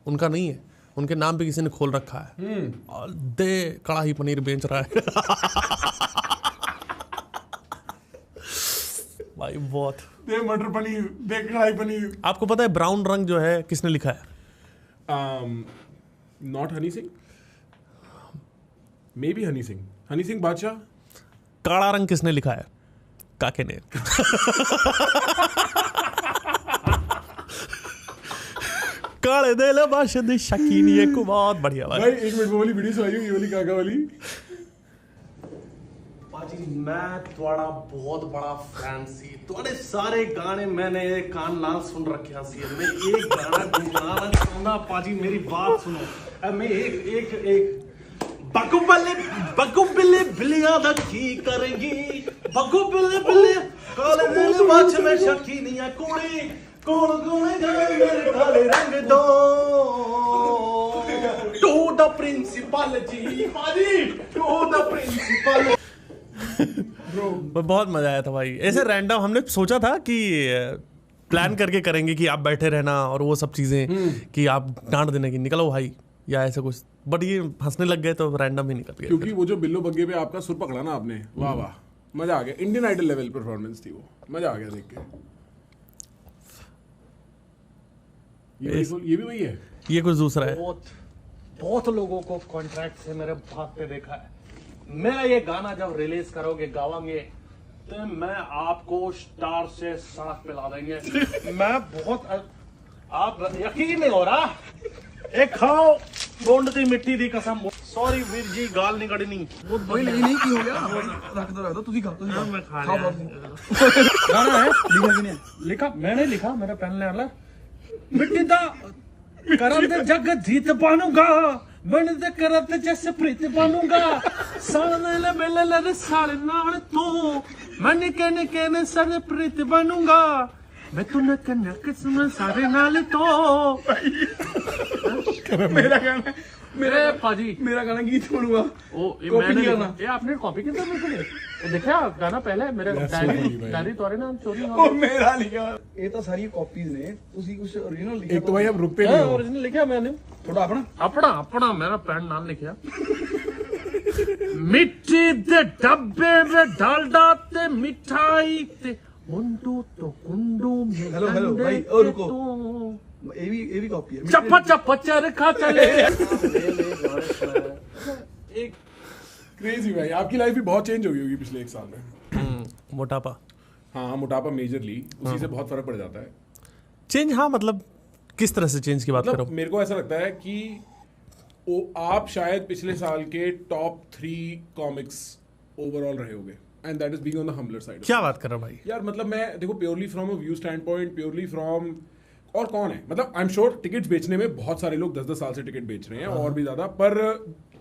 उनका नहीं है, उनके नाम पे किसी ने खोल रखा है और दे कड़ाही पनीर बेच रहा है। भाई बहुत दे मटर पनीर, दे कढ़ाई पनीर। आपको पता है ब्राउन रंग जो है किसने लिखा है? Not Honey Singh, may be Honey Singh बादशाह। काला रंग किसने लिखा है? काके ने। काले दिल बाशिंदे शकीन, ये को बहुत बढ़िया भाई। एक मिनट वो वाली वीडियो सुनाइयो, ये वाली काका वाली। पाजी मैं थोड़ा बहुत बड़ा फैन सी, थोड़े सारे गाने मैंने कान नाल सुन रखे सी। मैं एक गाना गुनगुनाना चाहूंगा पाजी, मेरी बात सुनो। मैं एक बगु बिल्ली बिल्लियां दा की करेंगी, बगु बिल्ली काले दिल बाछ में शकीनिया कुड़ी, कौन गाए मेरे काले रंग दो टू द प्रिंसिपल जी, पाजी टू द प्रिंसिपल। बहुत मजा आया था भाई। ऐसे रैंडम हमने सोचा था कि प्लान करके करेंगे कि आप बैठे रहना और वो सब चीजें कि आप डांट देने की निकलो भाई या ऐसा कुछ, बट ये हंसने लग गए तो रैंडम ही निकल गए। क्योंकि वो जो बिल्लो बग्गे पे आपका सुर पकड़ा ना आपने, वाह वाह, मजा आ गया। इंडियन आइडल लेवल परफॉर्मेंस थी वो, मजा आ गया देख के। ये भी वही है, ये कुछ दूसरा है। बहुत लोगों को कॉन्ट्रैक्ट से मेरे भागते देखा है। मेरा ये गाना जब रिलीज करोगे, गावांगे, तो मैं आपको स्टार से सड़क पे ला देंगे। मैं बहुत, आप यकीन नहीं हो रहा। एक खाओ गोंड दी मिट्टी दी कसम। सॉरी वीर जी, गाल नहीं कड़नी। नहीं की हो गया, रख दो तुसी खा, मैं खा लिया। गाना है लिखा कि नहीं? लिखा मैंने, लिखा मेरा पेन ले आला। मिट्टी दा करम दे जग जीत पानूगा, बन दे करत जैसे प्रीत पानूगा, साले ले बेले ले साले नाल तू, मैं निके निके ने सारे प्रीत बनूंगा, मैं तू नक नक सुन सारे नाल तो। मेरा गाना, मेरे पाजी मेरा गाना गीत बनूंगा। ओ मैंने ये आपने कॉपी किया मेरे को? देखा गाना पहले मेरे डायरी तोरे नाम चोरी ओ मेरा लिखा। ये तो सारी कॉपीज ने, तुसी कुछ ओरिजिनल लिखा? एक तो भाई अब रुकते नहीं हो। ओरिजिनल लिखा मैंने थोड़ा अपना अपना मेरा पेन नाल लिखा। मिट्टी दे डब्बे में डालडा ते मिठाई ते मुंडू तो कुंडू में। हेलो भाई, ओ रुको, ये भी कॉपी है। चप्पा चरखा चले। एक क्रेजी भाई, आपकी लाइफ भी बहुत चेंज हो गई होगी पिछले 1 साल में। मोटापा, हाँ मोटापा मेजरली, उसी से बहुत फर्क पड़ जाता है। चेंज, हाँ मतलब किस तरह से चेंज की बात मतलब करो? मेरे को ऐसा लगता है कि आप शायद पिछले साल के टॉप 3 कॉमिक्स ओवरऑल रहे होगे, and that is being on the humbler side. क्या बात कर रहा भाई यार मतलब मैं देखो, purely from a view standpoint, purely from, और कौन है मतलब, आई एम श्योर टिकट्स बेचने में बहुत सारे लोग 10-10 साल से टिकट बेच रहे हैं और भी ज्यादा, पर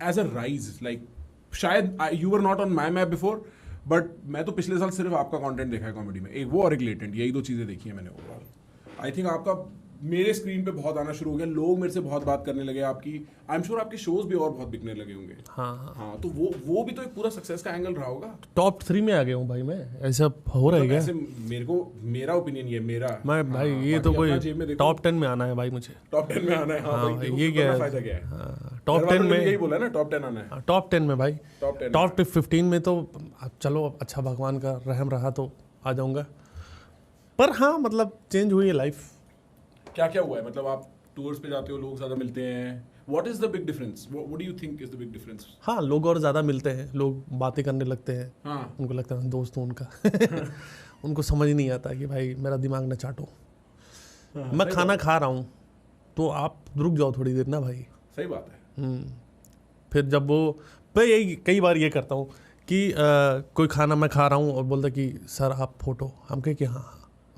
एज अ राइज लाइक शायद you were not on my map before, but मैं तो पिछले साल सिर्फ आपका कंटेंट देखा है कॉमेडी में, एक वो और एक लेटेंट, यही 2 चीजें देखी है मैंने ओवरऑल। आई थिंक आपका मेरे स्क्रीन पे बहुत आना शुरू हो गया, लोग मेरे से बहुत बात करने लगे आपकी, आई एम श्योर आपके शोज भी और बहुत बिकने लगे होंगे। हाँ तो वो भी तो एक पूरा सक्सेस का एंगल रहा होगा। टॉप 3 में आ गया हूँ भाई मैं, ऐसा हो रहा है क्या? ऐसे मेरा ओपिनियन ये मेरा मैं भाई ये तो कोई टॉप 10 में आना है भाई मुझे। टॉप 10 में आना है। हाँ भाई, ये क्या है? फायदा क्या है? टॉप 10 में यही बोला ना, टॉप 10 आना है। टॉप 10 में भाई, टॉप 15 में तो चलो अच्छा भगवान का रहम रहा तो आ जाऊंगा, पर हाँ मतलब चेंज हुई है लाइफ। क्या क्या हुआ है? मतलब आप टूर्स पे जाते हो, लोग ज्यादा मिलते हैं, what is the big difference? What do you think is the big difference? हाँ, लोग और ज्यादा मिलते हैं, लोग बातें करने लगते हैं। हाँ। उनको लगता है दोस्त हूँ उनका। उनको समझ नहीं आता कि भाई मेरा दिमाग न चाटो। मैं खाना खा रहा हूँ तो आप रुक जाओ थोड़ी देर ना भाई। सही बात है। फिर जब वो, मैं यही कई बार ये करता हूँ कि कोई खाना मैं खा रहा हूँ और बोलता कि सर आप फोटो, हम कहे कि हाँ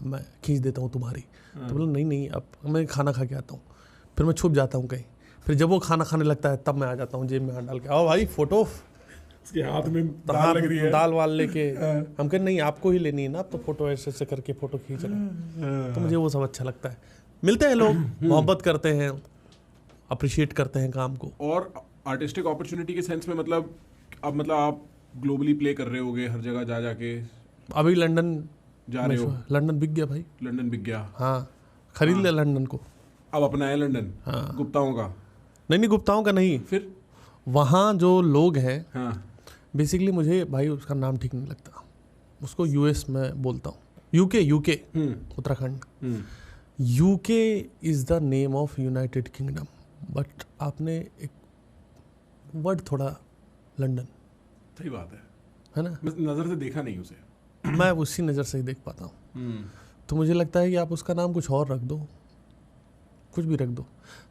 मैं खींच देता हूँ तुम्हारी। तो बोला नहीं अब मैं खाना खा के आता हूँ। फिर मैं छुप जाता हूँ कहीं, फिर जब वो खाना खाने लगता है तब मैं आ जाता हूँ जेब में हाथ डाल के, आओ भाई फोटो। उसके हाथ में दाल लग रही है, दाल वाल लेके। हम कहे नहीं आपको ही लेनी है ना, तो फोटो ऐसे ऐसे करके फोटो खींच रहे। तो मुझे वो सब अच्छा लगता है। मिलते हैं लोग, मोहब्बत करते हैं, अप्रिशिएट करते हैं काम को। और आर्टिस्टिक अपॉर्चुनिटी के सेंस में मतलब अब मतलब आप ग्लोबली प्ले कर रहे होगे हर जगह जा जाके। अभी लंदन जा रहे हो? लंदन बिक गया भाई। लंदन बिक गया? हाँ, खरीद ले लंदन को। अब अपना है लंदन, गुप्ताओं का। नहीं गुप्ताओं का नहीं, फिर वहाँ जो लोग हैं हाँ बेसिकली, मुझे भाई उसका नाम ठीक नहीं लगता, उसको यूएस में बोलता हूँ, UK Uttarakhand. UK is the name of United kingdom, but आपने एक वर्ड थोड़ा लंदन, सही बात है ना, नज़र से देखा नहीं उसे। मैं उसी नज़र से ही देख पाता हूँ। तो मुझे लगता है कि आप उसका नाम कुछ और रख दो, कुछ भी रख दो।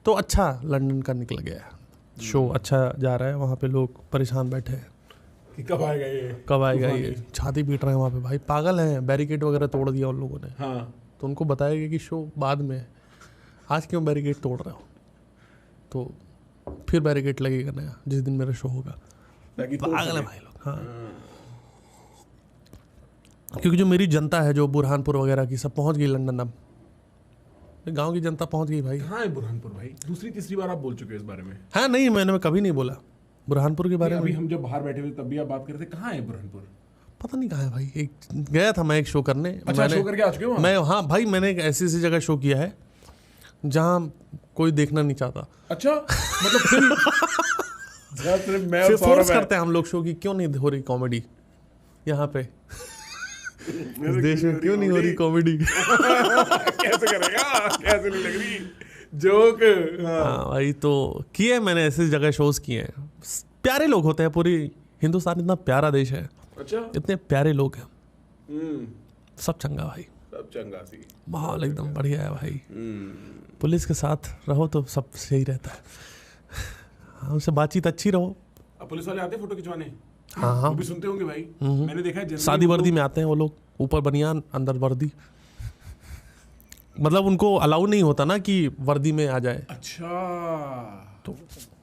तो अच्छा लंदन का निकल गया है, शो अच्छा जा रहा है, वहाँ पे लोग परेशान बैठे हैं कि कब आएगा ये, छाती पीट रहे हैं वहाँ पे, भाई पागल हैं, बैरिकेड वगैरह तोड़ दिया उन लोगों ने। हाँ तो उनको बताया गया कि शो बाद में है, आज क्यों बैरिकेड तोड़ रहे हो, तो फिर बैरिकेड लगेगा नया जिस दिन मेरा शो होगा। पागल है भाई लोग। हाँ, क्योंकि जो मेरी जनता है जो बुरहानपुर वगैरह की सब पहुंच गई लंदन, अब गांव की जनता पहुंच गई भाई। हाँ है बुरहानपुर भाई, दूसरी तीसरी बार आप बोल चुके हो इस बारे में। हाँ नहीं, मैंने कभी नहीं बोला बुरहानपुर के बारे में। अभी हम जब बाहर बैठे हुए तब भी आप बात कर रहे थे, कहाँ है बुरहानपुर? पता नहीं कहाँ है भाई, एक गया था मैं एक शो करने। अच्छा, शो करके आ चुके हो? मैं हाँ भाई, मैंने एक ऐसी जगह शो किया है जहाँ कोई देखना नहीं चाहता। अच्छा मतलब फिर फोर्स करते हैं हम लोग शो की, क्यों नहीं हो रही कॉमेडी यहाँ पे, इस देश में क्यों नहीं हो रही कॉमेडी। कैसे करेगा, कैसे नहीं लग रही जोक। हाँ भाई, तो किए मैंने ऐसी जगह शोज किए हैं, प्यारे लोग होते हैं, पूरी हिंदुस्तान इतना प्यारा देश है। अच्छा, इतने प्यारे लोग हैं, सब चंगा भाई, सब चंगा सी, माहौल एकदम बढ़िया है भाई। पुलिस के साथ रहो तो सब सही रहता है, हाँ, उनसे बातचीत अच्छी रहो। अब पुलिस वाले आते हैं फोटो खिंचवाने? हाँ वो भी सुनते होंगे भाई, मैंने देखा है शादी वर्दी में आते हैं वो लोग, ऊपर बनियान अंदर वर्दी, मतलब उनको अलाउ नहीं होता ना कि वर्दी में आ जाए। अच्छा,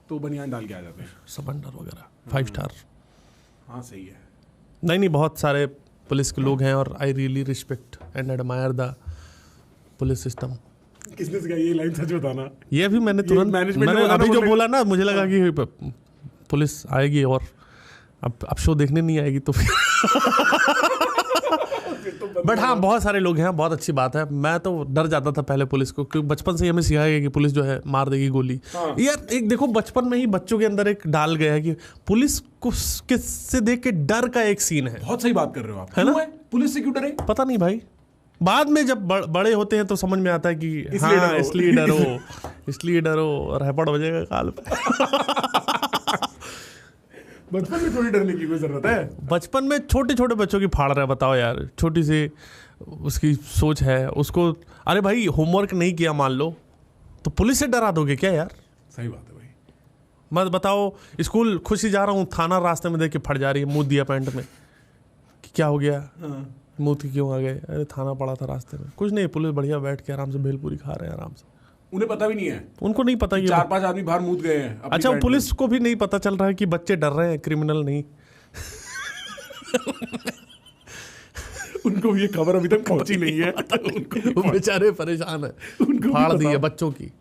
तो बनियान डाल के आ जाते हैं, समंदर वगैरह 5 स्टार। हाँ सही है। नहीं बहुत सारे पुलिस के लोग हैं और I really respect and admire the police system. किसने सिखाया ये लाइन, सच बताना? ये भी मैंने तुरंत, मैंने अभी जो बोला ना, मुझे लगा कि पुलिस आएगी और अब शो देखने नहीं आएगी तो फिर बट हाँ, बहुत सारे लोग हैं, बहुत अच्छी बात है। मैं तो डर जाता था पहले पुलिस को, क्योंकि बचपन से ही हमें सिखाया गया कि पुलिस जो है मार देगी गोली। हाँ। यार एक देखो, बचपन में ही बच्चों के अंदर एक डाल गया है कि पुलिस को किससे देख के डर का एक सीन है। बहुत सही बात कर रहे हो आप, है ना? पुलिस से क्यों डरे? पता नहीं भाई, बाद में जब बड़े होते हैं तो समझ में आता है कि हाँ, इसलिए डरो, रैपट हो जाएगा काल पे। बचपन में थोड़ी डरने की कोई जरूरत है? बचपन में छोटे छोटे बच्चों की फाड़ रहा है, बताओ यार, छोटी सी उसकी सोच है उसको। अरे भाई, होमवर्क नहीं किया मान लो तो पुलिस से डरा दोगे क्या यार? सही बात है भाई। मत बताओ, स्कूल खुशी जा रहा हूँ, थाना रास्ते में देख के फट जा रही है, मुँह दिया पैंट में, क्या हो गया, मुँह क्यों आ गए? अरे थाना पड़ा था रास्ते में, कुछ नहीं, पुलिस बढ़िया बैठ के आराम से भेलपूरी खा रहे हैं आराम से। उन्हें पता भी नहीं है, उनको नहीं पता, ये 4-5 आदमी बाहर मूत गए हैं। अच्छा, पुलिस को भी नहीं पता चल रहा है कि बच्चे डर रहे हैं, क्रिमिनल नहीं। उनको ये खबर अभी तक पहुंची नहीं है। वो बेचारे परेशान है, फाड़ दी है बच्चों की।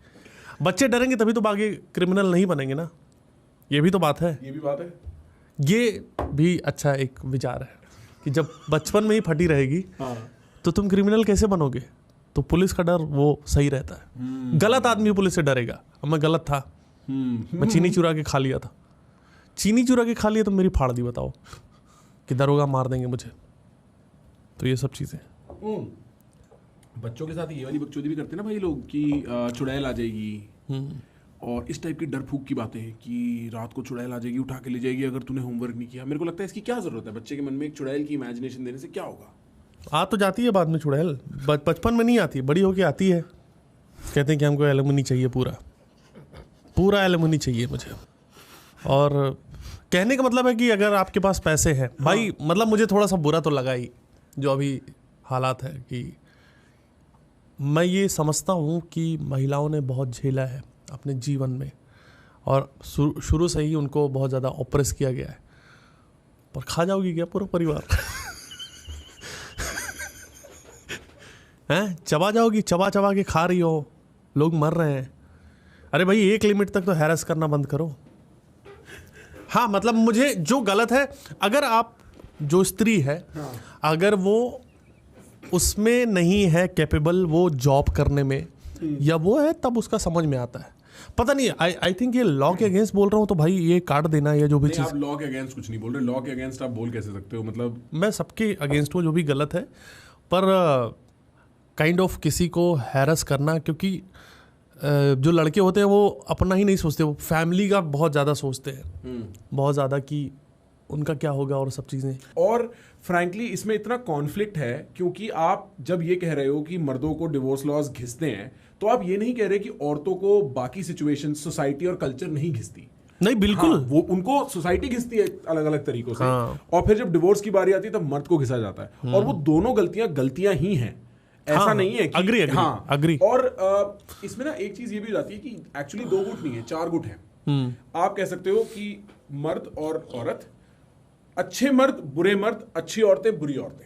बच्चे डरेंगे तभी तो आगे क्रिमिनल नहीं बनेंगे ना, ये भी तो बात है। ये भी बात है, ये भी अच्छा एक विचार है कि जब बचपन में ही फटी रहेगी तो तुम क्रिमिनल कैसे बनोगे? तो पुलिस का डर वो सही रहता है। गलत आदमी पुलिस से डरेगा। अब मैं गलत था, मैं चीनी चुरा के खा लिया था, चीनी चुरा के खा लिया तो मेरी फाड़ दी, बताओ कि दरोगा मार देंगे मुझे। तो ये सब चीज़ें बच्चों के साथ ये वाली बकचोदी भी करते हैं ना भाई लोग कि चुड़ैल आ जाएगी, और इस टाइप की डर फूक की बातें कि रात को चुड़ैल आ जाएगी, उठा के ले जाएगी अगर तूने होमवर्क नहीं किया। मेरे को लगता है इसकी क्या जरूरत है? बच्चे के मन में एक चुड़ैल की इमेजिनेशन देने से क्या होगा? आ तो जाती है बाद में चुड़ैल, बचपन में नहीं आती, बड़ी होके आती है। कहते हैं कि हमको एलुमिनी चाहिए, पूरा एलुमिनी चाहिए मुझे। और कहने का मतलब है कि अगर आपके पास पैसे हैं भाई, मतलब मुझे थोड़ा सा बुरा तो लगा ही जो अभी हालात है, कि मैं ये समझता हूँ कि महिलाओं ने बहुत झेला है अपने जीवन में, और शुरू से ही उनको बहुत ज़्यादा ऑप्रेस किया गया है। पर खा जाओगी क्या पूरा परिवार? हैं, चबा जाओगी, चबा के खा रही हो, लोग मर रहे हैं। अरे भाई, एक लिमिट तक तो हैरेस करना बंद करो। हाँ, मतलब मुझे जो गलत है, अगर आप जो स्त्री है, अगर वो उसमें नहीं है कैपेबल वो जॉब करने में, या वो है, तब उसका समझ में आता है। पता नहीं, आई थिंक ये लॉ के अगेंस्ट बोल रहा हूँ तो भाई ये काट देना या जो भी चीज़। आप लॉ के अगेंस्ट कुछ नहीं बोल रहे, लॉ के अगेंस्ट आप बोल कैसे सकते हो? मतलब मैं सबके अगेंस्ट हूँ जो भी गलत है, पर काइंड ऑफ किसी को हैरस करना, क्योंकि जो लड़के होते हैं वो अपना ही नहीं सोचते, वो फैमिली का बहुत ज़्यादा सोचते हैं, बहुत ज़्यादा कि उनका क्या होगा और सब चीज़ें। और फ्रैंकली इसमें इतना कॉन्फ्लिक्ट है क्योंकि आप जब ये कह रहे हो कि मर्दों को डिवोर्स लॉज घिसते हैं, तो आप ये नहीं कह रहे कि औरतों को बाकी सिचुएशन, सोसाइटी और कल्चर नहीं घिसती। नहीं, बिल्कुल। हाँ, वो उनको सोसाइटी घिसती है अलग अलग तरीकों से। हाँ। और फिर जब डिवोर्स की बारी आती है तब मर्द को घिसा जाता है, और वो दोनों गलतियां ही हैं। ऐसा हाँ, नहीं है कि अग्री, हाँ अग्री। और इसमें ना एक चीज ये भी हो जाती है कि एक्चुअली 2 गुट नहीं है, 4 गुट हैं। आप कह सकते हो कि मर्द और औरत, अच्छे मर्द, बुरे मर्द, अच्छी औरतें, बुरी औरतें।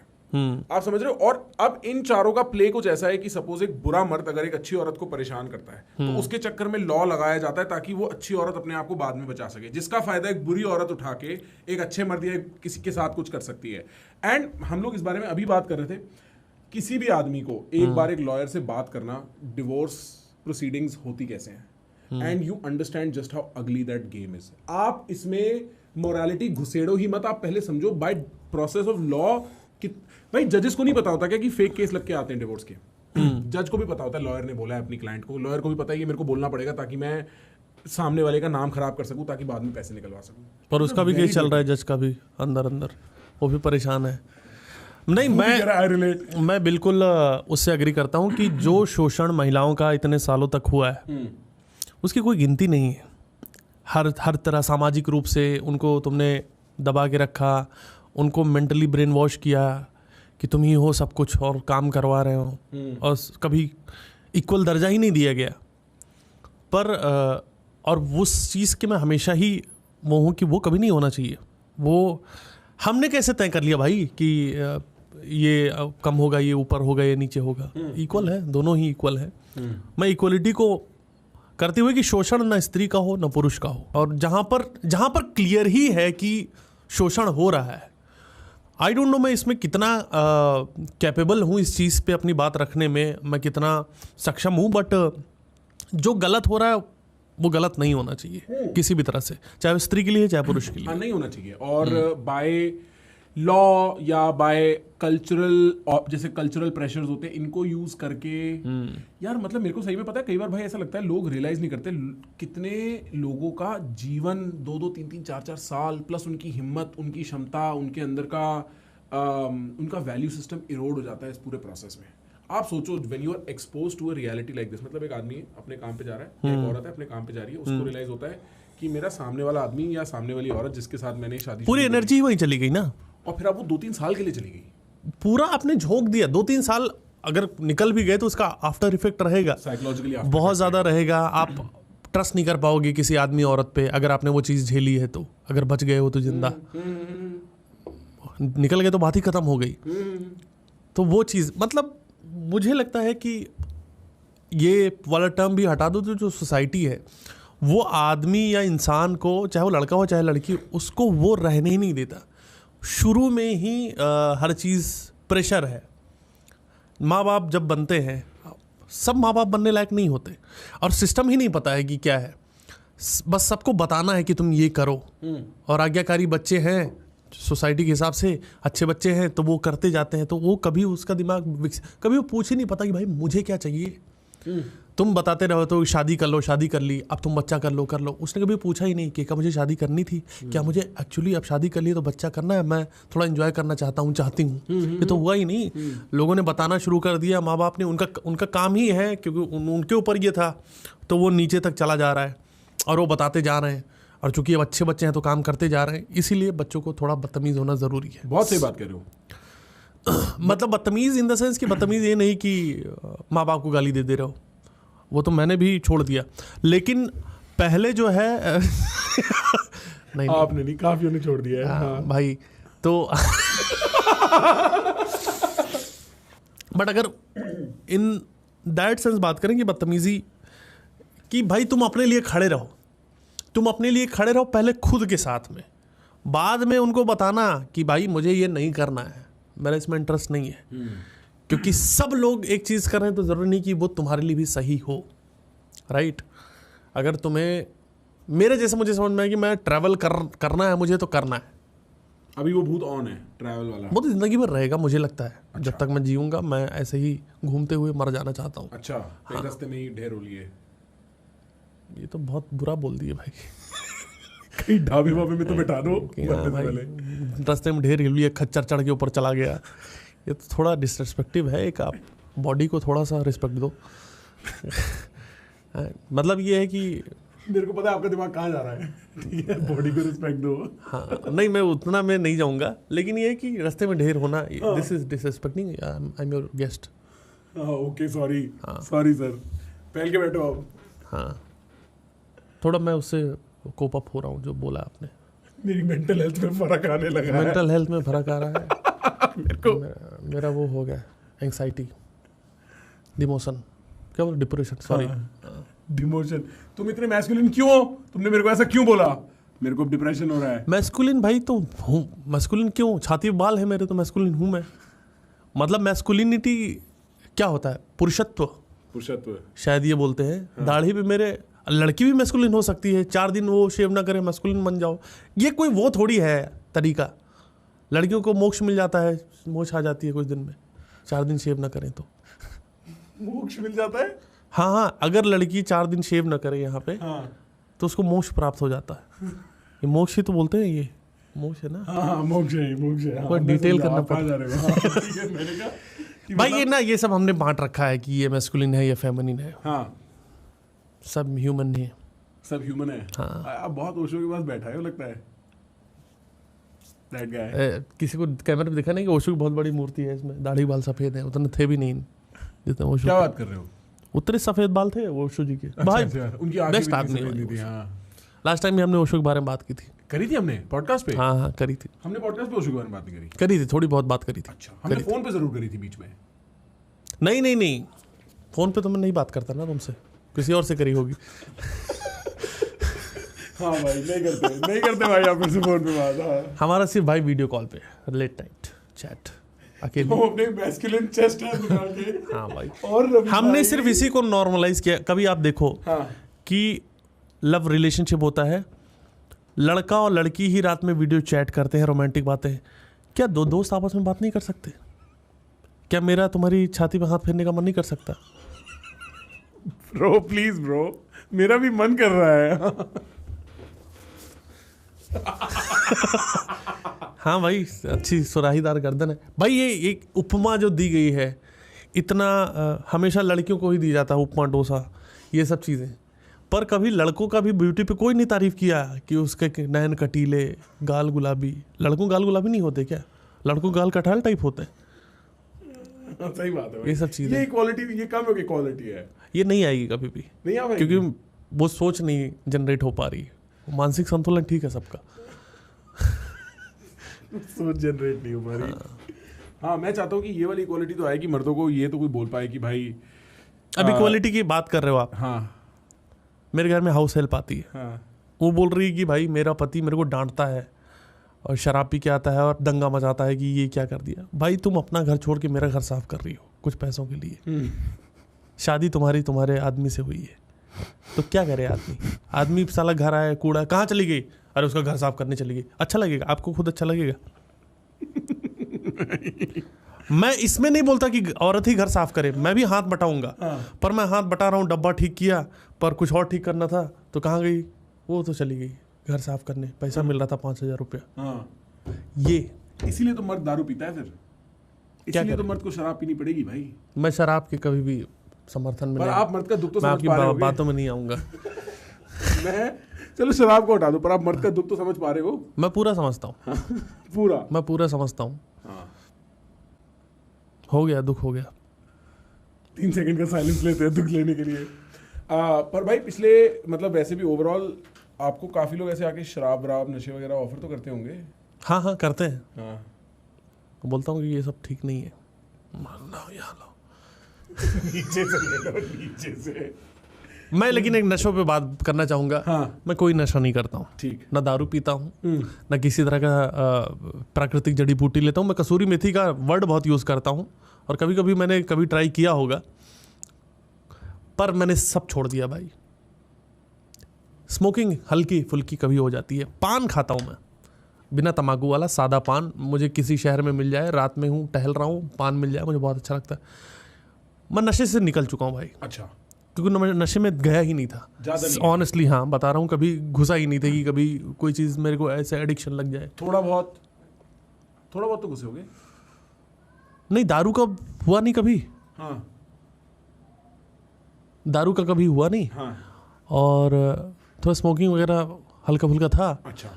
आप समझ रहे हो? और अब इन चारों का प्ले कुछ ऐसा है कि सपोज एक बुरा मर्द अगर एक अच्छी औरत को परेशान करता है तो उसके चक्कर में लॉ लगाया जाता है ताकि वो अच्छी औरत अपने आप को बाद में बचा सके, जिसका फायदा एक बुरी औरत उठा के एक अच्छे मर्द या किसी के साथ कुछ कर सकती है। एंड हम लोग इस बारे में अभी बात कर रहे थे, किसी भी आदमी को एक बार एक लॉयर से बात करना, डिवोर्स प्रोसीडिंग्स होती कैसे हैं, and you understand just how अगली दैट गेम इज। आप इसमें मोरालिटी घुसेड़ो ही मत, आप पहले समझो बाय प्रोसेस ऑफ लॉ कि भाई जजेस को नहीं पता होता क्या कि फेक केस लग के आते हैं डिवोर्स के। जज को भी पता होता है, लॉयर ने बोला है अपनी क्लाइंट को, लॉयर को भी पता है कि मेरे को बोलना पड़ेगा ताकि मैं सामने वाले का नाम खराब कर सकूं, ताकि बाद में पैसे निकलवा सकूं। पर उसका भी केस चल रहा है, जज का भी अंदर वो भी परेशान है। नहीं, मैं बिल्कुल उससे एग्री करता हूँ कि जो शोषण महिलाओं का इतने सालों तक हुआ है उसकी कोई गिनती नहीं है। हर तरह सामाजिक रूप से उनको तुमने दबा के रखा, उनको मेंटली ब्रेन वॉश किया कि तुम ही हो सब कुछ और काम करवा रहे हो, और कभी इक्वल दर्जा ही नहीं दिया गया। पर और उस चीज़ के मैं हमेशा ही वो हूँ कि वो कभी नहीं होना चाहिए। वो हमने कैसे तय कर लिया भाई कि ये कम होगा, ये ऊपर होगा, ये नीचे होगा? इक्वल है, दोनों ही इक्वल है। मैं इक्वलिटी को करते हुए कि शोषण न स्त्री का हो न पुरुष का हो, और जहाँ पर क्लियर ही है कि शोषण हो रहा है, आई डोंट नो मैं इसमें कितना कैपेबल हूँ इस चीज़ पे अपनी बात रखने में, मैं कितना सक्षम हूँ, बट जो गलत हो रहा है वो गलत नहीं होना चाहिए किसी भी तरह से, चाहे वो स्त्री के लिए चाहे पुरुष के लिए। नहीं होना चाहिए। और बाय लॉ या बाय कल्चरल, जैसे कल्चरल प्रेशर्स होते हैं, इनको यूज करके यार मतलब मेरे को सही में पता है, कई बार भाई ऐसा लगता है लोग रियलाइज नहीं करते कितने लोगों का जीवन 2-2, 3-3, 4-4 साल प्लस उनकी हिम्मत, उनकी क्षमता, उनके अंदर का उनका वैल्यू सिस्टम इरोड हो जाता है इस पूरे प्रोसेस में। आप सोचो when you are expose to a reality like this, मतलब एक आदमी अपने काम पे जा रहा है, एक औरत है अपने काम पे जा रही है, उसको रियलाइज होता है कि मेरा सामने वाला आदमी या सामने वाली औरत जिसके साथ मैंने शादी, पूरी एनर्जी वहीं चली गई ना, और फिर अब वो 2-3 साल के लिए चली गई, पूरा आपने झोंक दिया। 2-3 साल अगर निकल भी गए तो उसका आफ्टर इफेक्ट रहेगा, साइकोलॉजिकली बहुत ज़्यादा रहेगा। आप ट्रस्ट नहीं कर पाओगे किसी आदमी औरत पे अगर आपने वो चीज़ झेली है तो। अगर बच गए हो तो जिंदा, निकल गए तो बात ही खत्म हो गई। तो वो चीज़ मतलब मुझे लगता है कि ये वाला टर्म भी हटा दो, तो जो सोसाइटी है वो आदमी या इंसान को, चाहे वो लड़का हो चाहे लड़की, उसको वो रहने ही नहीं देता। शुरू में ही हर चीज़ प्रेशर है। माँ बाप जब बनते हैं, सब माँ बाप बनने लायक नहीं होते, और सिस्टम ही नहीं पता है कि क्या है, बस सबको बताना है कि तुम ये करो, और आज्ञाकारी बच्चे हैं सोसाइटी के हिसाब से, अच्छे बच्चे हैं तो वो करते जाते हैं। तो वो कभी उसका दिमाग कभी वो पूछ ही नहीं पाता कि भाई मुझे क्या चाहिए। तुम बताते रहो तो शादी कर लो, शादी कर ली, अब तुम बच्चा कर लो। उसने कभी पूछा ही नहीं कि क्या मुझे शादी करनी थी, क्या मुझे एक्चुअली अब शादी कर ली तो बच्चा करना है, मैं थोड़ा एंजॉय करना चाहती हूँ। ये तो हुआ ही नहीं। लोगों ने बताना शुरू कर दिया, माँ बाप ने, उनका काम ही है, क्योंकि उनके ऊपर ये था तो वो नीचे तक चला जा रहा है और वो बताते जा रहे हैं। और चूंकि अब अच्छे बच्चे हैं तो काम करते जा रहे हैं, इसीलिए बच्चों को थोड़ा बदतमीज़ होना ज़रूरी है। बहुत सही बात कर रहे हो। मतलब बदतमीज़ इन द सेंस कि बदतमीज़ ये नहीं कि माँ बाप को गाली दे रहे हो, वो तो मैंने भी छोड़ दिया, लेकिन पहले जो है नहीं आपने नहीं, काफियों ने छोड़ दिया है। हाँ। भाई तो बट अगर इन दैट सेंस बात करें कि बदतमीज़ी कि भाई तुम अपने लिए खड़े रहो, पहले खुद के साथ में, बाद में उनको बताना कि भाई मुझे ये नहीं करना है, मेरा इसमें इंटरेस्ट नहीं है। क्योंकि सब लोग एक चीज़ कर रहे हैं तो ज़रूरी नहीं कि वो तुम्हारे लिए भी सही हो, राइट? अगर तुम्हें मेरे जैसे मुझे समझ में आया कि मैं ट्रैवल करना है मुझे तो करना है। अभी वो भूत ऑन है ट्रैवल वाला। वो तो ज़िंदगी भर रहेगा मुझे लगता है। जब तक मैं जीऊँगा मैं ऐसे ही घूमते हुए मर जाना चाहता हूँ। अच्छा, हाँ। रास्ते में ही ढेर हो लिए। ये तो बहुत बुरा बोल दिए भाई। कहीं ढाबे वाबे में तो बैठा दो हाँ भाई, रास्ते में ढेर हिल लिया, खच्चर चढ़ के ऊपर चला गया, ये तो थोड़ा डिसरिस्पेक्टिव है। एक आप बॉडी को थोड़ा सा रिस्पेक्ट दो। मतलब ये है कि मेरे को पता है आपका दिमाग कहाँ जा रहा है। ठीक है, बॉडी को रिस्पेक्ट दो। हाँ नहीं, मैं उतना में नहीं जाऊंगा, लेकिन ये है कि रास्ते में ढेर होना, this is disrespecting, I am your guest. Okay sorry sir, पहल के बैठो आप। हाँ, थोड़ा मैं उससे कोप अप हो रहा हूँ जो बोला आपने। मेरी मेंटल हेल्थ में फर्क आने लगा है। मेंटल हेल्थ में फर्क आ रहा है। मेरे को मेरा वो हो गया एंग्जाइटी, डिमोशन, क्या बोल, डिप्रेशन, सॉरी डिमोशन। तुम इतने मैस्कुलिन क्यों हो? तुमने मेरे को ऐसा क्यों बोला? मेरे को डिप्रेशन हो रहा है। मैस्कुलिन भाई तो हूँ, मैस्कुलिन क्यों? छाती पे बाल है मेरे तो मैस्कुलिन हूँ मैं। मतलब मैस्कुलिनिटी क्या होता है? पुरुषत्व शायद ये बोलते हैं। हाँ। दाढ़ी पे मेरे, लड़की भी मैस्कुलिन हो सकती है, 4 दिन वो शेव ना करे मैस्कुलिन बन जाओ। ये कोई वो थोड़ी है तरीका। लड़कियों को मोक्ष मिल जाता है, मोक्ष आ जाती है कुछ दिन में, 4 दिन शेव ना करें तो। मोक्ष मिल जाता है? हाँ, अगर लड़की 4 दिन शेव ना करे यहाँ पे, हाँ, तो उसको मोक्ष प्राप्त हो जाता है। ये मोक्ष ही तो बोलते हैं, ये मोक्ष है ना? हाँ, मोक्ष है। कोई डिटेल करना पड़ता है। भाई ये ना, ये सब हमने बांट रखा है कि ये मैस्कुलिन है, ये फेमिनिन है। हाँ, सब ह्यूमन है। सब ह्यूमन है। हाँ। आप बहुत ओशो के पास बैठा है लगता है। That guy। किसी को कैमरे पे दिखा नहीं कि ओशो की बहुत बड़ी मूर्ति है, इसमें दाढ़ी बाल सफेद है, उतने थे भी नहीं जितने ओशो। क्या बात कर रहे हो? उतने सफेद बाल थे ओशो जी के। भाई उनकी बेस्ट आदमी थी। लास्ट टाइम भी हमने ओशो के बारे में बात की थी। करी थी हमने पॉडकास्ट पे? हाँ करी थी। हमने पॉडकास्ट पे ओशो के बारे में बात नहीं करी थी, थोड़ी बहुत बात करी थी। अच्छा, हमने फोन पे जरूर करी थी बीच में। नहीं, फोन पे तो मैं नहीं बात करता ना तुमसे, किसी और से करी होगी। हाँ भाई, नहीं करते भाई आप से फोन पे बात। हाँ। हमारा सिर्फ भाई वीडियो कॉल पे लेट नाइट चैट अकेले। तो अपने मैस्कुलिन चेस्ट है निकाल के। हाँ भाई, और हमने सिर्फ इसी को नॉर्मलाइज किया। कभी आप देखो कि लव रिलेशनशिप होता है, लड़का और लड़की ही रात में वीडियो चैट करते हैं, रोमांटिक बातें। क्या 2 दोस्त आपस में बात नहीं कर सकते? क्या मेरा तुम्हारी छाती पे हाथ फेरने का मन नहीं कर सकता? ब्रो प्लीज ब्रो, मेरा भी मन कर रहा है। हाँ भाई, अच्छी सुराहीदार गर्दन है भाई। ये एक उपमा जो दी गई है, इतना हमेशा लड़कियों को ही दी जाता है, उपमा, डोसा, ये सब चीज़ें। पर कभी लड़कों का भी ब्यूटी पे कोई नहीं तारीफ किया कि उसके नयन कटीले, गाल गुलाबी। लड़कों गाल गुलाबी नहीं होते क्या? लड़कों गाल कटहल टाइप होते हैं। सही बात है भाई। ये सब चीज़ें, ये इक्वालिटी, ये कम क्वालिटी है। ये नहीं आएगी कभी भी, नहीं आ क्योंकि वो सोच नहीं जनरेट हो पा रही। मानसिक संतुलन ठीक है सबका, सोच जनरेट नहीं हो पा रही। हाँ, मैं चाहता हूँ कि ये वाली इक्वालिटी तो आए कि मर्दों को ये तो कोई बोल पाए कि भाई। अब इक्वालिटी की बात कर रहे हो आप। हाँ, मेरे घर में हाउस हेल्प आती है। हाँ। वो बोल रही है कि भाई मेरा पति मेरे को डांटता है और शराब पी के आता है और दंगा मचाता है कि ये क्या कर दिया। भाई तुम अपना घर छोड़ के मेरा घर साफ कर रही हो कुछ पैसों के लिए। शादी तुम्हारे आदमी से हुई है, तो क्या करे आदमी साला घर आया, कूड़ा कहाँ चली गई, अरे उसका घर साफ करने चली गई। अच्छा लगेगा आपको? खुद अच्छा लगेगा? मैं इसमें नहीं बोलता कि औरत ही घर साफ करे, मैं भी हाथ बटाऊंगा। पर मैं हाथ बटा रहा हूँ, डब्बा ठीक किया पर कुछ और ठीक करना था तो कहाँ गई? वो तो चली गई घर साफ करने, पैसा मिल रहा था 5,000 रुपया। ये इसीलिए तो मर्द दारू पीता है फिर। इसीलिए तो मर्द को शराब पीनी पड़ेगी भाई। मैं शराब के कभी भी समर्थन में पर नहीं। आप मर्द का दुख तो मैं समझ पा रहे होगे। बातों में नहीं आऊंगा। मैं चलो शराब को हटा दो, पर आप मर्द का दुख तो समझ पा रहे हो। मैं पूरा समझता हूँ। मैं पूरा समझता हूँ। हो गया, दुख हो गया। 3 सेकंड का साइलेंस लेते हैं दुख लेने के लिए। पर भाई पिछले, मतलब वैसे भी ओवरऑल आपको काफी लोग ऐसे आके शराब वराब नशे वगैरह ऑफर तो करते होंगे। हाँ करते हैं। हाँ, बोलता हूँ कि ये सब ठीक नहीं है, मानना यहाँ लो। नीचे से ले लो, नीचे से। मैं लेकिन एक नशों पे बात करना चाहूँगा। हाँ। मैं कोई नशा नहीं करता हूँ। ठीक। ना दारू पीता हूँ, ना किसी तरह का प्राकृतिक जड़ी बूटी लेता हूँ। मैं कसूरी मेथी का वर्ड बहुत यूज़ करता हूँ और कभी कभी मैंने कभी ट्राई किया होगा, पर मैंने सब छोड़ दिया भाई। स्मोकिंग हल्की फुल्की कभी हो जाती है। पान खाता हूँ मैं, बिना तम्बाकू वाला सादा पान, मुझे किसी शहर में मिल जाए, रात में हूँ टहल रहा हूँ, पान मिल जाए, मुझे बहुत अच्छा लगता है। मैं नशे से निकल चुका हूँ भाई, अच्छा, क्योंकि मैं नशे में गया ही नहीं था ऑनेस्टली। हाँ बता रहा हूँ, कभी घुसा ही नहीं था कि कभी कोई चीज़ मेरे को ऐसे एडिक्शन लग जाए। थोड़ा बहुत तो घुसे होगे। नहीं, दारू का हुआ नहीं कभी, हाँ दारू का कभी हुआ नहीं। हाँ, और थोड़ा स्मोकिंग वगैरह हल्का फुल्का था, अच्छा,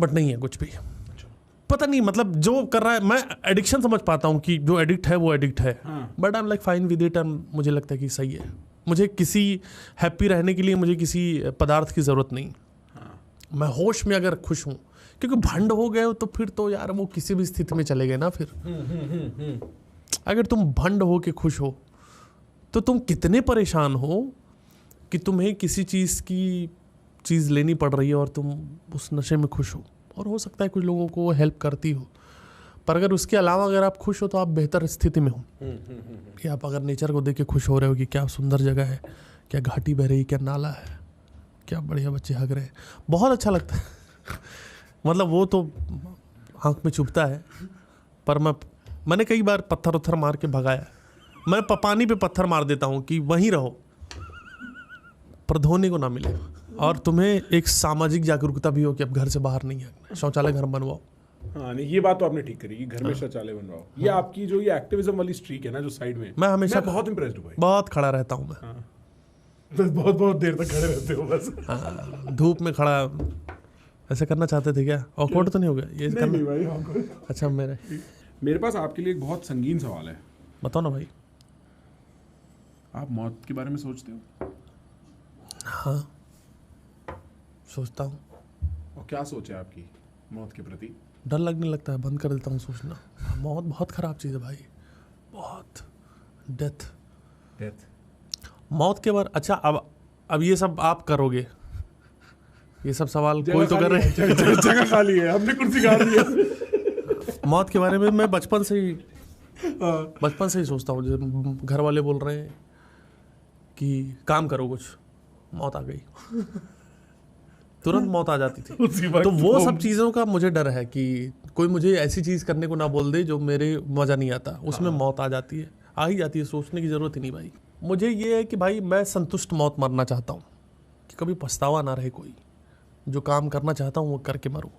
बट नहीं है कुछ भी। अच्छा, पता नहीं, मतलब जो कर रहा है, मैं एडिक्शन समझ पाता हूँ कि जो एडिक्ट है वो एडिक्ट है, हाँ। But I am like fine with it, and मुझे लगता है कि सही है। मुझे किसी हैप्पी रहने के लिए मुझे किसी पदार्थ की ज़रूरत नहीं। हाँ। मैं होश में अगर खुश हूँ, क्योंकि भंड हो गए हो तो फिर तो यार वो किसी भी स्थिति में चले गए ना। फिर अगर तुम भंड हो के खुश हो तो तुम कितने परेशान हो कि तुम्हें किसी चीज़ लेनी पड़ रही है और तुम उस नशे में खुश हो। और हो सकता है कुछ लोगों को हेल्प करती हो, पर अगर उसके अलावा अगर आप खुश हो तो आप बेहतर स्थिति में हो। कि आप अगर नेचर को देख के खुश हो रहे हो कि क्या सुंदर जगह है, क्या घाटी बह रही, क्या नाला है, क्या बढ़िया बच्चे हग रहे हैं, बहुत अच्छा लगता है। मतलब वो तो आँख में चुभता है, पर मैंने कई बार पत्थर उत्थर मार के भगाया। मैं पानी पे पत्थर मार देता हूँ कि वहीं रहो, पर धोने को ना मिले। और तुम्हें एक सामाजिक जागरूकता भी हो कि अब घर से बाहर नहीं है, शौचालय घर बनवाओ। हाँ, नहीं ये बात तो आपने ठीक करी कि घर में शौचालय बनवाओ। ये आपकी जो ये एक्टिविज्म वाली स्ट्रीक है ना जो साइड में, मैं हमेशा बहुत इंप्रेस्ड हूँ भाई। बहुत खड़ा रहता हूँ मैं। बस बहुत देर तक खड़े रहते हो बस। हाँ, धूप में खड़ा ऐसे करना चाहते थे क्या? ऑकवर्ड तो नहीं हो गया ये करना? नहीं भाई, हाँ। अच्छा, मेरे पास आपके लिए एक बहुत संगीन सवाल है। बताओ ना भाई। आप मौत के बारे में सोचते हो? हाँ, सोचता हूँ। और क्या सोच है आपकी मौत के प्रति? डर लगने लगता है, बंद कर देता हूँ सोचना। मौत बहुत ख़राब चीज़ है भाई, बहुत। डेथ मौत के बारे। अच्छा, अब ये सब आप करोगे, ये सब सवाल कोई तो कर रहे हैं। जगह खाली है, हमने कुर्सी गाड़ दी है। मौत के बारे में मैं बचपन से ही सोचता हूँ। जब घर वाले बोल रहे हैं कि काम करो कुछ, मौत आ गई, तुरंत मौत आ जाती थी। तो वो सब चीज़ों का मुझे डर है कि कोई मुझे ऐसी चीज़ करने को ना बोल दे जो मेरे मज़ा नहीं आता, उसमें मौत आ जाती है, आ ही जाती है, सोचने की ज़रूरत ही नहीं भाई। मुझे ये है कि भाई मैं संतुष्ट मौत मरना चाहता हूँ, कि कभी पछतावा ना रहे, कोई जो काम करना चाहता हूँ वो करके मरूँ,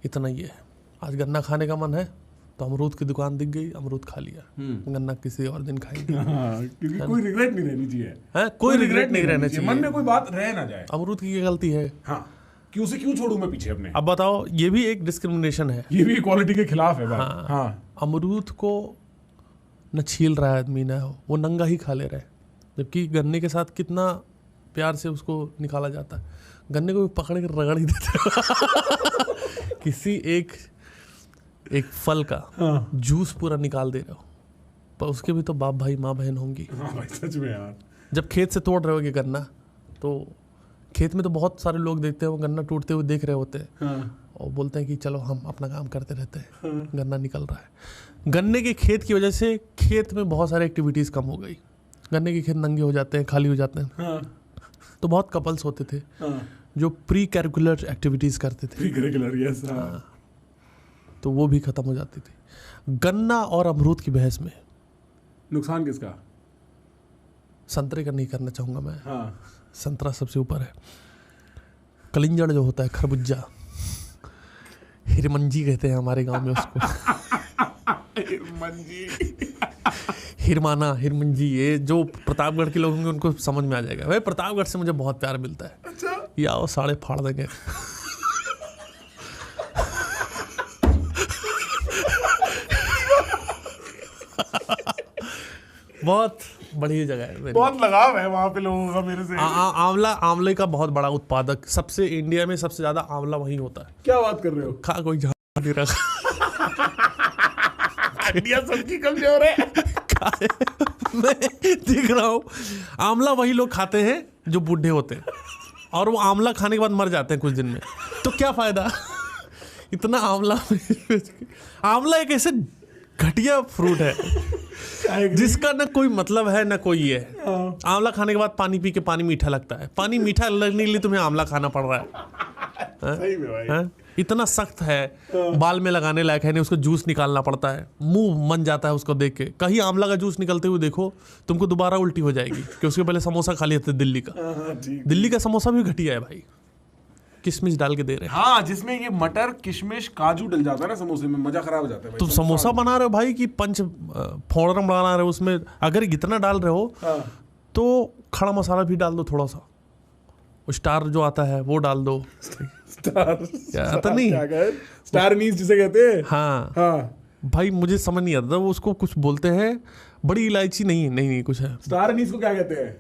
इतना ही है। आज गन्ना खाने का मन है तो अमरूद की दुकान दिख गई, अमरूद खा लिया, गन्ना किसी और दिन खाएंगे। क्योंकि कोई रिग्रेट नहीं रहनी चाहिए। कोई रिग्रेट नहीं रहना चाहिए, मन में कोई बात रह ना जाए। अमरूद की क्या गलती है? हाँ, कि उसे क्यों छोड़ूं मैं पीछे अपने। अब बताओ, ये भी एक डिस्क्रिमिनेशन है, ये भी इक्वालिटी के खिलाफ है बात। हाँ। अमरूद को न छील रहा है आदमी, ना वो नंगा ही खा ले रहा है, जबकि गन्ने के साथ कितना प्यार से उसको निकाला जाता है। गन्ने को पकड़ के रगड़ ही देते किसी एक फल का जूस पूरा निकाल दे रहे हो, पर उसके भी तो बाप भाई माँ बहन होंगी। हाँ भाई, सच में यार। जब खेत से तोड़ रहे होगे गन्ना, तो खेत में तो बहुत सारे लोग देखते हैं, वो गन्ना टूटते हुए देख रहे होते हैं, और बोलते हैं कि चलो हम अपना काम करते रहते हैं, गन्ना निकल रहा है। गन्ने के खेत की वजह से खेत में बहुत सारी एक्टिविटीज़ कम हो गई, गन्ने के खेत नंगे हो जाते हैं, खाली हो जाते हैं। तो बहुत कपल्स होते थे जो प्री कैरिकुलर एक्टिविटीज़ करते थे, यस। तो वो भी ख़त्म हो जाती थी। गन्ना और अमरूद की बहस में नुकसान किसका? संतरे का नहीं करना चाहूँगा मैं। हाँ। संतरा सबसे ऊपर है। कलिंजड़ जो होता है, खरबूजा, हिरमंजी कहते हैं हमारे गांव में उसको। हिरमाना, हिरमंजी, ये जो प्रतापगढ़ के लोग होंगे उनको समझ में आ जाएगा। भाई प्रतापगढ़ से मुझे बहुत प्यार मिलता है। अच्छा। ये आओ, साड़े फाड़ देंगे। बहुत बढ़िया जगह है, बहुत लगाव है वहाँ पे लोगों का मेरे से। आंवले का बहुत बड़ा उत्पादक, सबसे इंडिया में सबसे ज्यादा आंवला वहीं होता है। क्या बात कर रहे हो? खा कोई झाड़ नहीं रखा। इंडिया सबकी कमजोर है। मैं देख रहा हूँ, आंवला वही लोग खाते हैं जो बूढ़े होते हैं, और वो आंवला खाने के बाद मर जाते हैं कुछ दिन में। तो क्या फायदा इतना आंवला। आंवला एक ऐसे घटिया फ्रूट है जिसका ना कोई मतलब है ना कोई ये है। आंवला खाने के बाद पानी पी के पानी मीठा लगता है, पानी मीठा लगने के लिए तुम्हें आंवला खाना पड़ रहा है। सही में भाई। हाँ? इतना सख्त है, बाल में लगाने लायक है नहीं, उसको जूस निकालना पड़ता है, मुंह मन जाता है उसको देख के। कहीं आंवला का जूस निकलते हुए देखो तुमको दोबारा उल्टी हो जाएगी, कि उसके पहले समोसा खा लिया था दिल्ली का। दिल्ली का समोसा भी घटिया है भाई, किशमिश डाल के दे रहे हैं। हाँ, जिसमें ये मटर किशमिश काजू डल जाता है ना समोसे में, मजा खराब हो जाता है भाई। तुम समोसा बना रहे हो भाई कि पंच फोड़न बना रहे हो, उसमें अगर इतना डाल रहे हो तो खड़ा मसाला भी डाल दो थोड़ा सा, स्टार जो आता है वो डाल दो। आता नहीं, स्टार नीस जिसे कहते हैं। हाँ भाई, मुझे समझ नहीं आता वो उसको कुछ बोलते हैं, बड़ी इलायची नहीं कुछ है। स्टार नीस को क्या कहते हैं?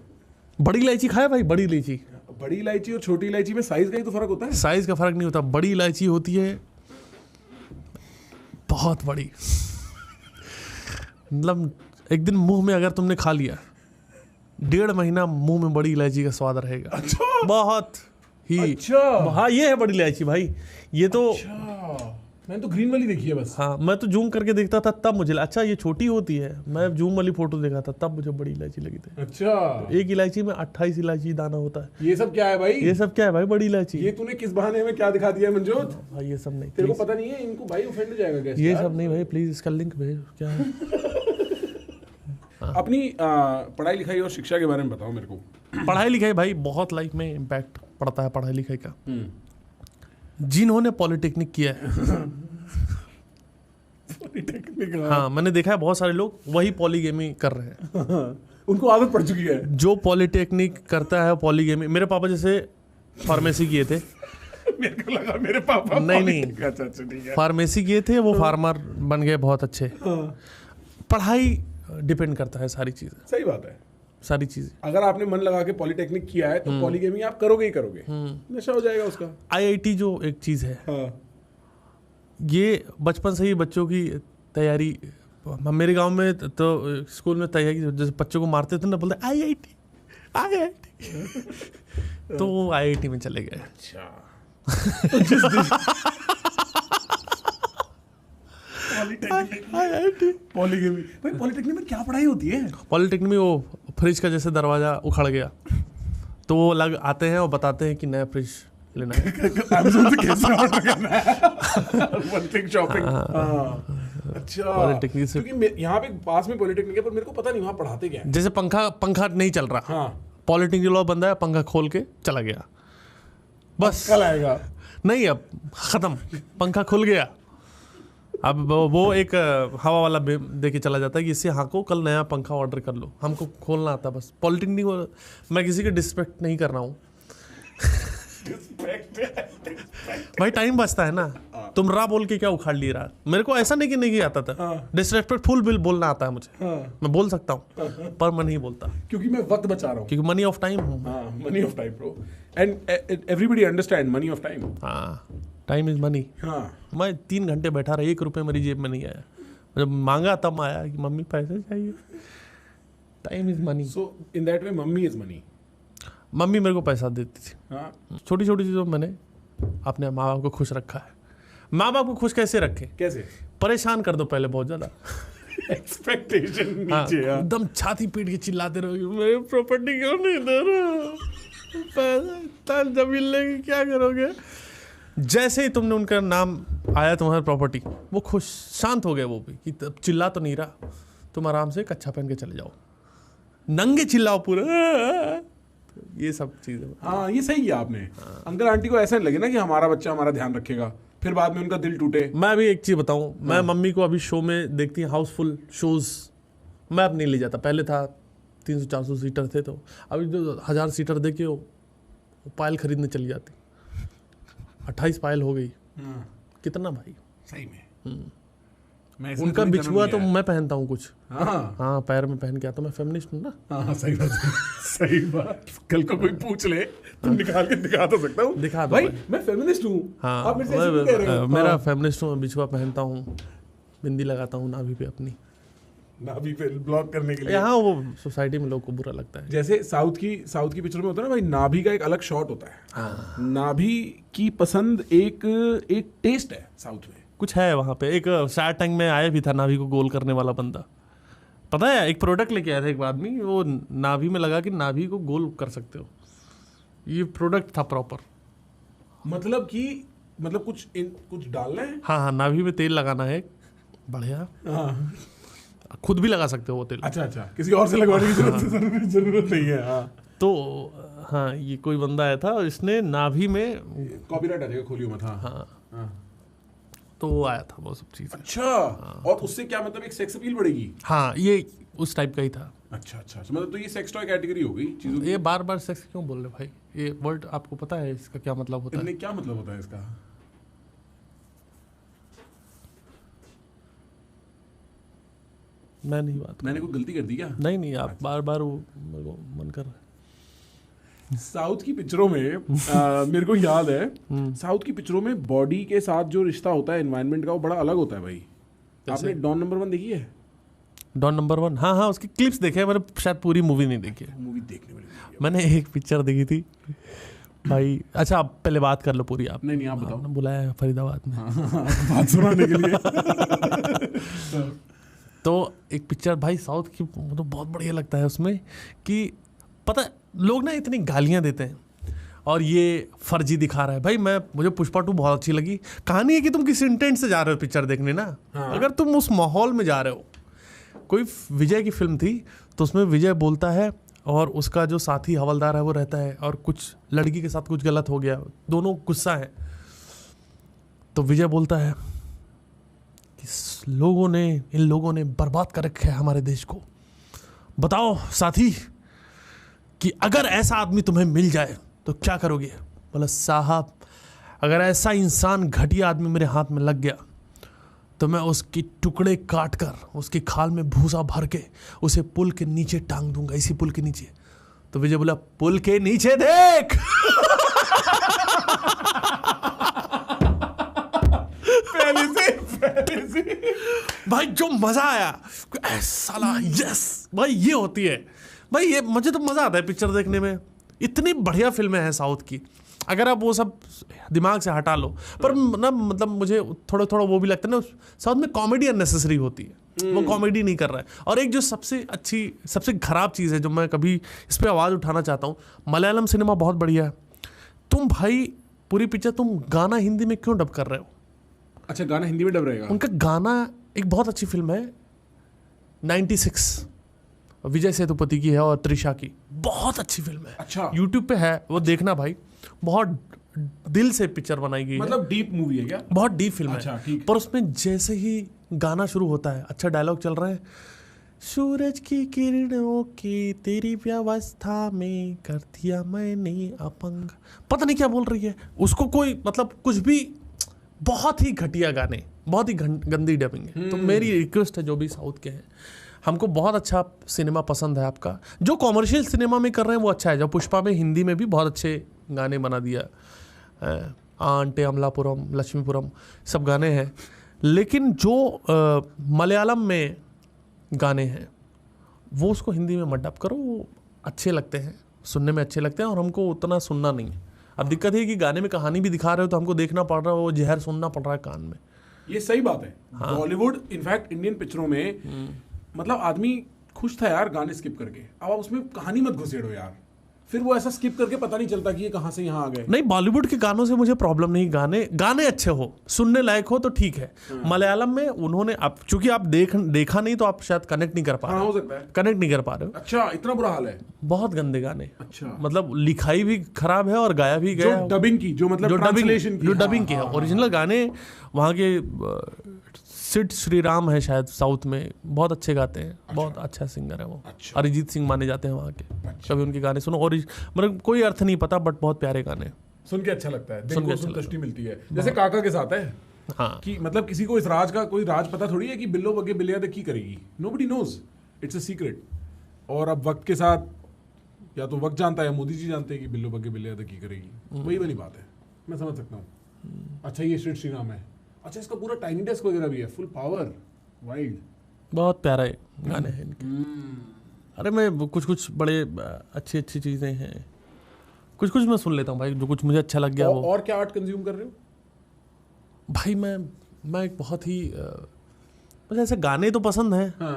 बड़ी इलायची खाया भाई? बड़ी इलायची, बड़ी इलायची और छोटी इलायची में साइज का ही तो फर्क होता है। साइज का फर्क नहीं होता। बड़ी इलायची होती है बहुत बड़ी, मतलब एक दिन मुंह में अगर तुमने खा लिया, 1.5 महीना मुंह में बड़ी इलायची का स्वाद रहेगा। अच्छा, बहुत ही। अच्छा। हाँ, ये है बड़ी इलायची भाई। ये तो मैंने तो ग्रीन वाली देखी है बस। हाँ, मैं तो जूम करके देखता था तब मुझे अच्छा ये छोटी होती है। मैं जूम वाली फोटो देखा था तब मुझे बड़ी इलायची लगी थी। अच्छा, एक इलायची में 28 इलायची दाना होता है। ये सब क्या है भाई? ये सब क्या है भाई? बड़ी इलायची। ये तूने किस बहाने में क्या दिखा दिया मंजोत? भाई ये सब नहीं, तेरे को please। पता नहीं है इनको भाई ऑफेंड हो जाएगा कैसे? ये सब नहीं भाई, प्लीज इसका लिंक भेज। क्या है? अपनी पढ़ाई लिखाई और शिक्षा के बारे में बताओ मेरे को। पढ़ाई लिखाई भाई बहुत लाइफ में इम्पैक्ट पड़ता है पढ़ाई लिखाई का। जिन्होंने पॉलिटेक्निक किया है हाँ, मैंने देखा है बहुत सारे लोग वही पॉलीगेमी कर रहे हैं। उनको आदत पड़ चुकी है। जो पॉलिटेक्निक करता है पॉलीगेमी, मेरे पापा जैसे फार्मेसी किए थे। मेरे को लगा मेरे पापा नहीं, अच्छा ठीक है। फार्मेसी किए थे, वो फार्मर बन गए बहुत अच्छे। पढ़ाई डिपेंड करता है सारी चीजें, सही बात है। सारी चीजें। अगर आपने मन लगा के पॉलिटेक्निक किया है तो पॉलीगेमी आप करोगे ही करोगे, नशा हो जाएगा उसका। IIT जो एक चीज है, हाँ। ये बचपन से ही बच्चों की तैयारी, मेरे गांव में तो स्कूल में तैयारी, जैसे बच्चों को मारते थे ना, बोलते IIT तो वो IIT में चले गए। अच्छा। पॉलीगेमी भाई, पॉलिटेक्निक में क्या पढ़ाई होती है? पॉलिटेक्निक में वो फ्रिज का जैसे दरवाजा उखड़ गया तो वो लग आते हैं और बताते हैं कि नया फ्रिज लेना है। Amazon से कैसे ऑर्डर करना है? One click shopping। अच्छा, पॉलिटेक्निक से क्योंकि यहाँ पे पास में पॉलिटेक्निक है पर मेरे को पता नहीं वहाँ पढ़ाते क्या है। जैसे पंखा नहीं चल रहा, हाँ, पॉलिटेक्निक लॉ बंदा है, पंखा खोल के चला गया, बस कल आएगा। नहीं, अब खत्म, पंखा खुल गया। अब वो एक हवा वाला दे के चला जाता है कि इससे हाँ को कल नया पंखा ऑर्डर कर लो, हमको खोलना आता बस। पॉलिटेक्निक, मैं किसी की डिस्पेक्ट नहीं कर रहा हूँ भाई, टाइम बचता है ना। तुम रा बोल के क्या उखाड़ ली रहा? मेरे को ऐसा नहीं कि नहीं आता था, डिसरेस्पेक्टफुल बिल बोलना आता है मुझे। मैं बोल सकता हूँ पर मैं नहीं बोलता, क्योंकि मैं वक्त बचा रहा हूँ। क्योंकि मनी ऑफ टाइम हूँ। Money of time bro, and everybody understand money of time. हाँ, टाइम इज मनी। हाँ, मैं 3 घंटे बैठा रहा, 1 रुपये मेरी जेब में नहीं आया। जब मांगा तब आया कि मम्मी पैसे चाहिए। Time is money. So in that way mummy is money. Mummy मेरे को पैसा देती थी। हाँ, छोटी छोटी चीज़ों में मैंने अपने माँ बाप को खुश रखा है। माँ बाप को खुश कैसे रखें? कैसे? परेशान कर दो पहले बहुत ज़्यादा, एक्सपेक्टेशन हाँ, नीचे। हाँ, एकदम छाती पीट के चिल्लाते रहोगे, मेरी प्रॉपर्टी क्यों नहीं दे रहा, पैसा जमीन लेके क्या करोगे? जैसे ही तुमने उनका नाम आया तुम्हारी प्रॉपर्टी, वो खुश शांत हो गए वो भी, कि तब चिल्ला तो नहीं रहा, तुम आराम से कच्छा पहन के चले जाओ, नंगे चिल्लाओ पूरा। ये सब चीज़ें। हाँ, ये सही किया आपने। अंकल आंटी को ऐसा नहीं लगे ना कि हमारा बच्चा हमारा ध्यान रखेगा, फिर बाद में उनका दिल टूटे। मैं भी एक चीज़ बताऊं, मैं मम्मी को अभी शो में देखती हूँ, हाउसफुल शोज़ मैं अब नहीं ले जाता। पहले था 300-400 सीटर थे, तो अभी जो 1000 सीटर देके वो पायल खरीदने चली जाती। 28 पायल हो गई, कितना भाई सही में। उनका बिछुआ तो मैं पहनता हूँ कुछ, हाँ, हाँ, पैर में पहन के आता। मैं फेमिनिस्ट हूँ ना। हाँ, सही बात, सही बात। कल को कोई पूछ ले तो निकाल के दिखा तो सकता हूँ, दिखा दो भाई भाई। मैं फेमिनिस्ट हूँ। हाँ, आप मेरे से ऐसे क्यों कह रहे हो? मेरा हाँ। फेमिनिस्ट हूँ, बिछुआ पहनता हूँ, बिंदी लगाता हूँ नाभि पे अपनी, नाभि पे ब्लॉक करने के लिए। यहाँ वो सोसाइटी में लोग को बुरा लगता है। जैसे साउथ की पिक्चर में होता है ना भाई, नाभि का एक अलग शॉट होता है। नाभि की पसंद एक टेस्ट है साउथ में। कुछ है वहाँ पे। एक शार्क टैंक में आया भी था नाभि को गोल करने वाला बंदा, पता है? एक प्रोडक्ट लेके आया था एक आदमी, वो नाभि में लगा कि नाभि को गोल कर सकते हो। ये प्रोडक्ट था प्रॉपर। मतलब कुछ डालना है। हाँ, नाभि में तेल लगाना है बढ़िया। हाँ। खुद भी लगा सकते हो वो तेल। अच्छा, किसी और से लगवाने की जरूरत नहीं है। हाँ। तो हाँ, ये कोई बंदा आया था और इसने नाभि में, कॉपीराइट आ जाएगा, खोलियो मत। हाँ, तो वो आया था वो सब चीज़। अच्छा। और उससे क्या मतलब एक सेक्स अपील बढ़ेगी? हाँ, ये उस टाइप का ही था। अच्छा, मतलब तो ये सेक्स टॉय कैटेगरी हो गई चीजों की। ये बार बार सेक्स क्यों बोल रहे भाई? ये वर्ड आपको पता है इसका क्या मतलब होता है? क्या मतलब होता है इसका? मैं नहीं बात, मैंने कोई गलती कर दी क्या? नहीं, आप बार बार मेरे को मन कर रहा है। साउथ की पिक्चरों में मेरे को याद है, साउथ की पिक्चरों में बॉडी के साथ जो रिश्ता होता है एनवायरनमेंट का, वो बड़ा अलग होता है भाई। आपने डॉन नंबर 1 देखी है? डॉन नंबर 1? हाँ, उसकी क्लिप्स देखे हैं, मैंने शायद पूरी मूवी नहीं देखी है। मूवी देखने वाली। मैंने एक पिक्चर देखी थी भाई। अच्छा, आप पहले बात कर लो पूरी आप। नहीं, आप बताओ। बुलाया है फरीदाबाद में बात सुनाने के लिए। तो एक पिक्चर भाई साउथ की, तो बहुत बढ़िया लगता है उसमें कि पता है, लोग ना इतनी गालियां देते हैं और ये फर्जी दिखा रहा है भाई। मुझे पुष्पा 2 बहुत अच्छी लगी। कहानी है कि तुम किस इंटेंट से जा रहे हो पिक्चर देखने ना। हाँ। अगर तुम उस माहौल में जा रहे हो, कोई विजय की फिल्म थी तो उसमें विजय बोलता है और उसका जो साथी हवलदार है वो रहता है, और कुछ लड़की के साथ कुछ गलत हो गया, दोनों गुस्सा है। तो विजय बोलता है कि इन लोगों ने बर्बाद कर रखा है हमारे देश को। बताओ साथी कि अगर ऐसा आदमी तुम्हें मिल जाए तो क्या करोगे? बोला, साहब अगर ऐसा इंसान घटिया आदमी मेरे हाथ में लग गया तो मैं उसकी टुकड़े काट कर उसकी खाल में भूसा भर के उसे पुल के नीचे टांग दूंगा, इसी पुल के नीचे। तो विजय बोला, पुल के नीचे देख। पहले से भाई जो मजा आया, साला यस भाई, ये होती है भाई। ये मुझे तो मजा आता है पिक्चर देखने में। इतनी बढ़िया फिल्में हैं साउथ की, अगर आप वो सब दिमाग से हटा लो। पर ना मतलब मुझे थोड़ा वो भी लगता है ना, साउथ में कॉमेडी अननेसेसरी होती है। वो कॉमेडी नहीं कर रहा है। और एक जो सबसे खराब चीज़ है, जो मैं कभी इस पर आवाज़ उठाना चाहता हूँ, मलयालम सिनेमा बहुत बढ़िया है। तुम भाई पूरी पिक्चर तुम गाना हिंदी में क्यों डब कर रहे हो? अच्छा, गाना हिंदी में डब रहेगा? उनका गाना एक बहुत अच्छी फिल्म है 96, विजय सेतुपति की है और त्रिशा की, बहुत अच्छी फिल्म है। अच्छा, यूट्यूब पे है, वो देखना भाई। बहुत दिल से पिक्चर बनाई गई मतलब डीप मूवी है क्या? बहुत डीप फिल्म अच्छा, है। ठीक। पर उसमें जैसे ही गाना शुरू होता है, अच्छा डायलॉग चल रहा है, सूरज की किरणों की तेरी व्यवस्था में कर दिया मैंने अपंग, पता नहीं क्या बोल रही है उसको, कोई मतलब कुछ भी, बहुत ही घटिया गाने, बहुत ही गंदी डबिंग है। तो मेरी रिक्वेस्ट है जो भी साउथ के हैं, हमको बहुत अच्छा सिनेमा पसंद है आपका। जो कॉमर्शियल सिनेमा में कर रहे हैं वो अच्छा है। जो पुष्पा में हिंदी में भी बहुत अच्छे गाने बना दिया, आंटे अमलापुरम, लक्ष्मीपुरम, सब गाने हैं। लेकिन जो मलयालम में गाने हैं वो उसको हिंदी में मत डब करो। वो अच्छे लगते हैं, सुनने में अच्छे लगते हैं, और हमको उतना सुनना नहीं है। अब दिक्कत है कि गाने में कहानी भी दिखा रहे हो तो हमको देखना पड़ रहा है, वो जहर सुनना पड़ रहा है कान में। ये सही बात है। बॉलीवुड इनफैक्ट इंडियन पिक्चरों में मतलब आदमी खुश था यार गाने स्किप करके। अब आप उसमें कहानी मत घुसेड़ो यार, फिर वो ऐसा स्किप करके पता नहीं चलता कि ये कहाँ से यहाँ आ गए। नहीं, बॉलीवुड के गानों से मुझे प्रॉब्लम नहीं, गाने अच्छे हो, सुनने लायक हो तो ठीक है। मलयालम में उन्होंने, अब चूंकि आप देखा नहीं तो आप शायद कनेक्ट नहीं कर पा रहे। हाँ, हो सकता है कनेक्ट नहीं कर पा रहे हो। अच्छा, इतना बुरा हाल है? बहुत गंदे गाने। अच्छा, मतलब लिखाई भी खराब है और गाया भी गया। जो डबिंग की, जो मतलब ट्रांसलेशन की, जो डबिंग की है। ओरिजिनल गाने वहाँ के सिड श्रीराम है शायद साउथ में, बहुत अच्छे गाते हैं। बहुत अच्छा सिंगर है वो। अरिजीत सिंह माने जाते हैं वहाँ के। कभी उनके गाने सुनो, और मतलब कोई अर्थ नहीं पता, बट बहुत प्यारे गाने, सुन के अच्छा लगता है, दिल को संतुष्टि मिलती है। जैसे काका के साथ है। हाँ, कि मतलब किसी को इस राज का कोई राज पता थोड़ी है कि बिल्लो बगे बिलिया की करेगी। Nobody knows, it's a secret. और अब वक्त के साथ या तो वक्त जानता है या मोदी जी जानते हैं कि बिल्लो बगे बिलिया की करेगी। वही वाली बात है, मैं समझ सकता हूँ। अच्छा, ये श्री राम है। अच्छा, इसका पूरा टाइनी डेस्क वगैरह भी है, फुल पावर, वाइल्ड, बहुत प्यारे गाने हैं इनके। अरे मैं कुछ बड़े अच्छी चीज़ें हैं, कुछ मैं सुन लेता हूँ भाई, जो कुछ मुझे अच्छा लग गया वो। और क्या आर्ट कंज्यूम कर रहे हो भाई? मैं मैं एक बहुत ही मुझे ऐसे गाने तो पसंद हैं हाँ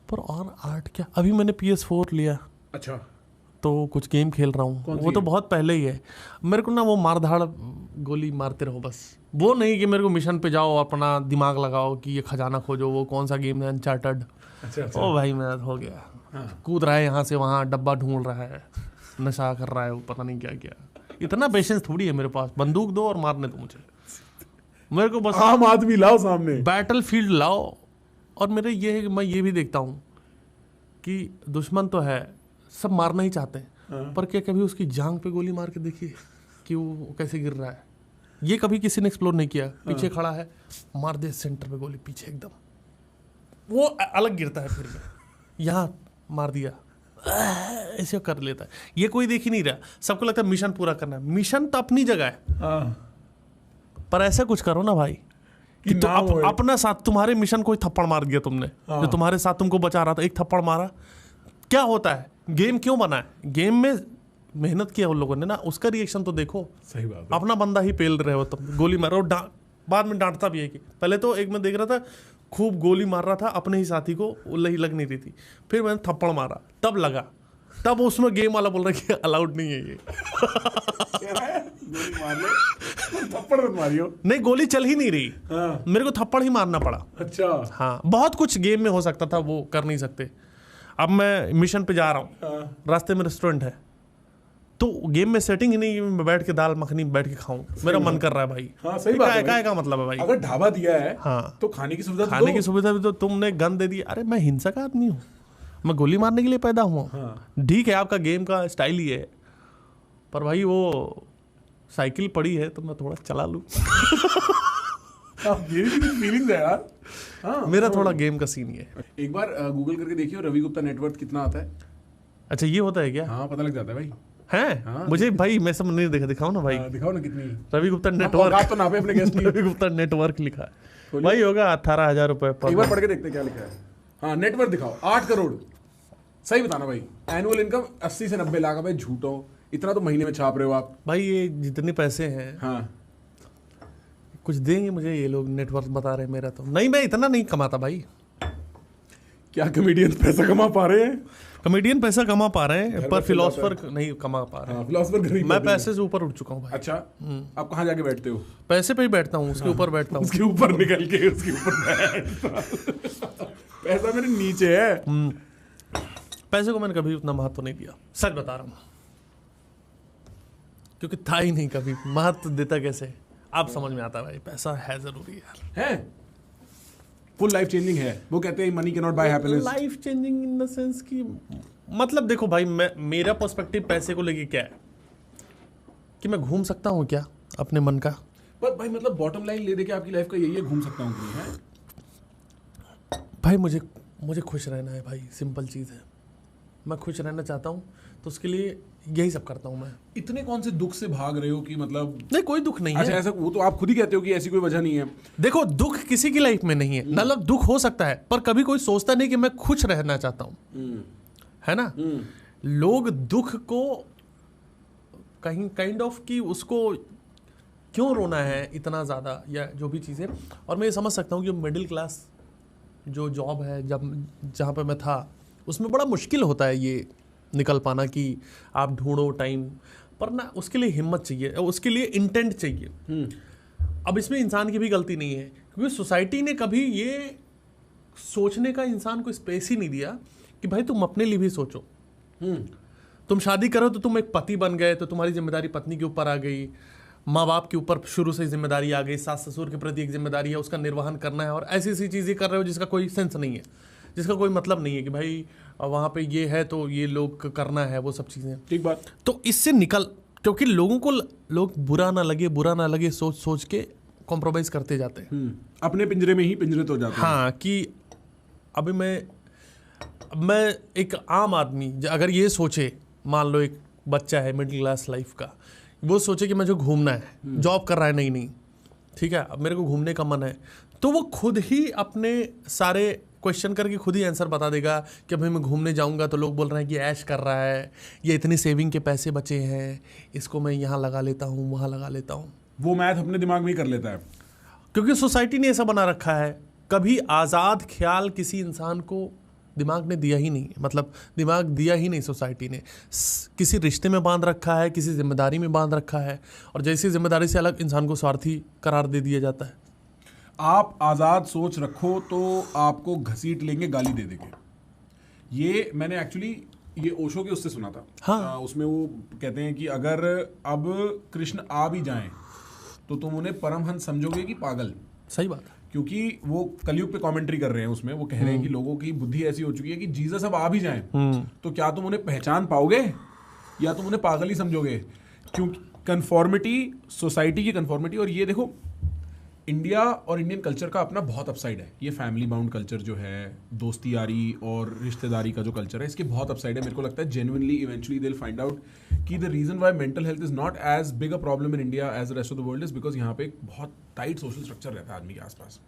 पर और आर्ट क्या, अभी मैंने PS4 लिया अच्छा तो कुछ गेम खेल रहा हूँ, कौन सी वो तो गेम? बहुत पहले ही है। मेरे को ना वो मारधाड़ गोली मारते रहो बस, वो नहीं कि मेरे को मिशन पे जाओ अपना दिमाग लगाओ कि ये खजाना खोजो। वो कौन सा गेम है, अनचार्टेड। अच्छा ओ भाई मेरा हो गया, हाँ। कूद रहा है यहाँ से वहाँ, डब्बा ढूंढ रहा है, नशा कर रहा है, वो पता नहीं क्या क्या। इतना पेशेंस थोड़ी है मेरे पास, बंदूक दो और मारने दो मुझे, मेरे को बस आम आदमी लाओ सामने। बैटल फील्ड लाओ। और मेरे ये है कि मैं ये भी देखता हूँ कि दुश्मन तो है, सब मारना ही चाहते हैं, पर क्या कभी उसकी जांग पे गोली मार के देखिए कि वो कैसे गिर रहा है? ये कभी किसी ने एक्सप्लोर नहीं किया। पीछे खड़ा है, मार दे सेंटर पे गोली, पीछे एकदम, वो अलग गिरता है, फिर यहाँ मार दिया, ऐसे कर लेता है। ये कोई देख ही नहीं रहा, सबको लगता है मिशन पूरा करना है। मिशन तो अपनी जगह है, पर ऐसा कुछ करो ना भाई कि तो अपना साथ, तुम्हारे मिशन कोई थप्पड़ मार दिया तुमने, जो तुम्हारे साथ तुमको बचा रहा था, एक थप्पड़ मारा, क्या होता है? गेम क्यों बना है? गेम में मेहनत किया उन लोगों ने ना, उसका रिएक्शन तो देखो। सही बात है। अपना बंदा ही पेल रहे हो तुम, गोली मारो, बाद में डांटता भी है कि पहले तो एक मैं देख रहा था खूब गोली मार रहा था अपने ही साथी को, लग नहीं रही थी, फिर मैंने थप्पड़ मारा, तब लगा, तब उसमें गेम वाला बोल रहा है कि अलाउड नहीं है ये। गोली मार ले, थप्पड़ मत मारियो। नहीं, गोली चल ही नहीं रही, हाँ। मेरे को थप्पड़ ही मारना पड़ा। अच्छा हाँ, बहुत कुछ गेम में हो सकता था, वो कर नहीं सकते। अब मैं मिशन पे जा रहा हूँ, रास्ते में रेस्टोरेंट है, तो गेम में सेटिंग ही नहीं कि मैं बैठ के दाल मखनी बैठ के खाऊं, मेरा मन कर रहा है भाई। हाँ सही बात है भाई। का मतलब है भाई? अगर ढाबा दिया है हाँ, तो खाने की सुविधा तो खाने दो। की सुविधा भी तो तुमने गन दे दी। अरे मैं हिंसक आदमी हूँ, मैं गोली मारने के लिए पैदा हुआ हूँ। ठीक है, आपका गेम का स्टाइल ही है, पर भाई वो साइकिल पड़ी है तो मैं थोड़ा चला लूँ। ये भी फीलिंग्स है यार। हाँ, मेरा थोड़ा गेम का सीन ही है। एक बार गूगल करके देखियो रवि गुप्ता नेटवर्थ कितना आता है। अच्छा, ये होता है क्या? हाँ पता लग जाता है भाई। हैं? हाँ, मुझे भाई मैं सब नहीं देखा, दिखाओ ना भाई। दिखाओ ना कितनी। रवि गुप्ता आप नेटवर्क, तो नापे अपने गेस्ट की। रवि गुप्ता नेटवर्क लिखा है भाई, होगा 18,000 रुपए पर। एक बार पढ़ के देखते हैं क्या लिखा है। हाँ नेटवर्थ दिखाओ, 8 करोड़। सही बताना भाई, एनुअल इनकम 80 से 90 लाख। भाई झूठो, इतना तो महीने में छाप रहे हो आप। भाई ये जितने पैसे हैं, हाँ कुछ देंगे मुझे ये लोग, नेटवर्क बता रहे हैं मेरा तो नहीं, मैं इतना नहीं कमाता भाई। क्या कमेडियन पैसा कमा पा रहे हैं? कॉमेडियन पैसा कमा पा रहे हैं, घर पर में चल जाता फिलोसफर नहीं कमा पा रहे हैं। हाँ फिलोसफर गरीब मैं आदमी है। पैसे से ऊपर उठ चुका हूँ भाई। अच्छा, आप कहाँ जाके बैठते हो? पैसे पे ही बैठता हूँ, उसके ऊपर बैठता हूँ। उसके ऊपर निकल के उसके ऊपर बैठता। पैसा मेरे नीचे है। पैसे को मैंने कभी उतना महत्व नहीं दिया, सच बता रहा हूँ, क्योंकि था ही नहीं कभी। महत्व देता कैसे, अब समझ में आता है भाई, पैसा है जरूरी यार। है फुल लाइफ चेंजिंग है। वो कहते हैं money can not buy happiness. Life changing in the sense कि मतलब देखो भाई, मेरा पर्सपेक्टिव पैसे को लेके क्या है कि मैं घूम सकता हूँ क्या अपने मन का। पर भाई मतलब बॉटम लाइन ले दे के आपकी लाइफ का यही है, घूम सकता हूँ कि नहीं है? भाई मुझे खुश रहना है भाई, सिंपल चीज़ है। मैं खुश रहना चाहता हूँ तो उसके लिए यही सब करता हूँ मैं। इतने कौन से दुख से भाग रहे हो कि मतलब? नहीं, कोई दुख नहीं अच्छा है। ऐसा, वो तो आप खुद ही कहते हो कि ऐसी कोई वजह नहीं है। देखो, दुख किसी की लाइफ में नहीं है, मतलब दुख हो सकता है, पर कभी कोई सोचता नहीं कि मैं खुश रहना चाहता हूँ, है ना? लोग दुख को कहीं काइंड ऑफ कि उसको क्यों रोना है इतना ज़्यादा, या जो भी चीज़ें। और मैं ये समझ सकता हूँ कि मिडिल क्लास जो जॉब है, जहाँ पे मैं था, उसमें बड़ा मुश्किल होता है ये निकल पाना कि आप ढूंढो टाइम, पर ना उसके लिए हिम्मत चाहिए, उसके लिए इंटेंट चाहिए। अब इसमें इंसान की भी गलती नहीं है, क्योंकि सोसाइटी ने कभी ये सोचने का इंसान को स्पेस ही नहीं दिया कि भाई तुम अपने लिए भी सोचो। तुम शादी करो तो तुम एक पति बन गए, तो तुम्हारी जिम्मेदारी पत्नी के ऊपर आ गई, माँ बाप के ऊपर शुरू से जिम्मेदारी आ गई, सास ससुर के प्रति एक जिम्मेदारी है, उसका निर्वहन करना है, और ऐसी ऐसी चीज़ें कर रहे हो जिसका कोई सेंस नहीं है, जिसका कोई मतलब नहीं है कि भाई वहाँ पे ये है तो ये लोग करना है, वो सब चीज़ें। ठीक बात। तो इससे निकल, क्योंकि लोगों को लोग बुरा ना लगे सोच सोच के कॉम्प्रोमाइज़ करते जाते हैं। अपने पिंजरे में ही पिंजरे हो जाते हैं। हाँ, कि अभी मैं एक आम आदमी अगर ये सोचे, मान लो एक बच्चा है मिडिल क्लास लाइफ का, वो सोचे कि मुझे घूमना है, जॉब कर रहा है, नहीं ठीक है, अब मेरे को घूमने का मन है, तो वो खुद ही अपने सारे क्वेश्चन करके खुद ही आंसर बता देगा कि भाई मैं घूमने जाऊंगा तो लोग बोल रहे हैं कि ऐश कर रहा है, ये इतनी सेविंग के पैसे बचे हैं, इसको मैं यहाँ लगा लेता हूँ, वहाँ लगा लेता हूँ। वो मैथ अपने दिमाग में ही कर लेता है, क्योंकि सोसाइटी ने ऐसा बना रखा है, कभी आज़ाद ख्याल किसी इंसान को दिमाग ने दिया ही नहीं, मतलब दिमाग दिया ही नहीं सोसाइटी ने। किसी रिश्ते में बांध रखा है, किसी जिम्मेदारी में बांध रखा है, और जैसी जिम्मेदारी से अलग इंसान को स्वार्थी करार दे दिया जाता है। आप आज़ाद सोच रखो तो आपको घसीट लेंगे, गाली दे देंगे। ये मैंने एक्चुअली ये ओशो के उससे सुना था। हाँ। उसमें वो कहते हैं कि अगर अब कृष्ण आ भी जाएं तो तुम उन्हें परमहंस समझोगे कि पागल। सही बात है। क्योंकि वो कलयुग पे कमेंट्री कर रहे हैं, उसमें वो कह रहे हैं कि लोगों की बुद्धि ऐसी हो चुकी है कि जीसस अब आ भी जाएं तो क्या तुम उन्हें पहचान पाओगे या तुम उन्हें पागल ही समझोगे। क्योंकि कन्फॉर्मिटी, सोसाइटी की कन्फॉर्मिटी, और ये देखो इंडिया और इंडियन कल्चर का अपना बहुत अपसाइड है। ये फैमिली बाउंड कल्चर जो है, दोस्ती यारी और रिश्तेदारी का जो कल्चर है, इसके बहुत अपसाइड है। मेरे को लगता है genuinely eventually they will find out कि the reason why mental health is not as big a problem in India as the rest of the world is because यहाँ पे एक बहुत टाइट सोशल स्ट्रक्चर रहता है आदमी के आसपास।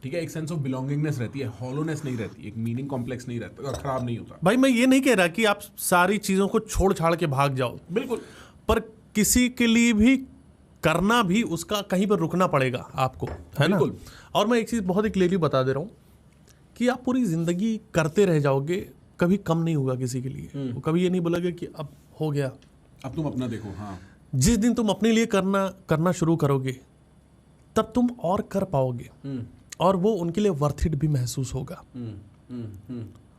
ठीक है, एक सेंस ऑफ बिलोंगिंगनेस रहती है, हॉलोनेस नहीं रहती, एक मीनिंग कॉम्प्लेक्स नहीं रहता, खराब नहीं होता। भाई मैं ये नहीं कह रहा कि आप सारी चीज़ों को छोड़ छाड़ के भाग जाओ, बिल्कुल, और पर किसी के लिए भी करना भी उसका कहीं पर रुकना पड़ेगा आपको, है ना। बिल्कुल। और मैं एक चीज़ बहुत ही क्लियरली बता दे रहा हूँ कि आप पूरी ज़िंदगी करते रह जाओगे, कभी कम नहीं होगा किसी के लिए। वो कभी ये नहीं बोलेगा कि अब हो गया, अब तुम अपना देखो। हाँ, जिस दिन तुम अपने लिए करना शुरू करोगे तब तुम और कर पाओगे, और वो उनके लिए वर्थ इट भी महसूस होगा।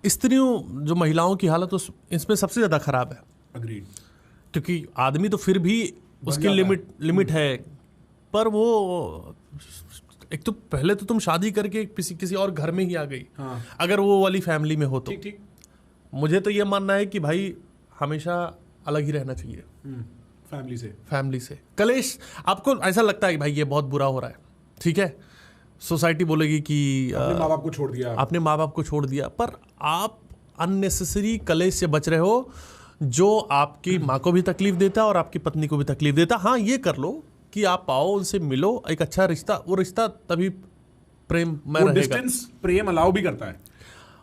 स्त्रियों, जो महिलाओं की हालत इसमें सबसे ज़्यादा खराब है। अग्रीड। क्योंकि आदमी तो फिर भी उसकी लिमिट है, पर वो एक तो पहले तो तुम शादी करके किसी और घर में ही आ गई। हाँ। अगर वो वाली फैमिली में हो तो ठीक। मुझे तो ये मानना है कि भाई हमेशा अलग ही रहना चाहिए फैमिली से। कलेश आपको ऐसा लगता है कि भाई ये बहुत बुरा हो रहा है, ठीक है, सोसाइटी बोलेगी कि अपने माँ बाप को छोड़ दिया, आपने माँ बाप को छोड़ दिया, पर आप अननेसेसरी कलेश से बच रहे हो जो आपकी माँ को भी तकलीफ देता है और आपकी पत्नी को भी तकलीफ देता है। हाँ, ये कर लो कि आप आओ, उनसे मिलो, एक अच्छा रिश्ता, वो रिश्ता तभी प्रेम में रहेगा। डिस्टेंस प्रेम अलाउ भी करता है।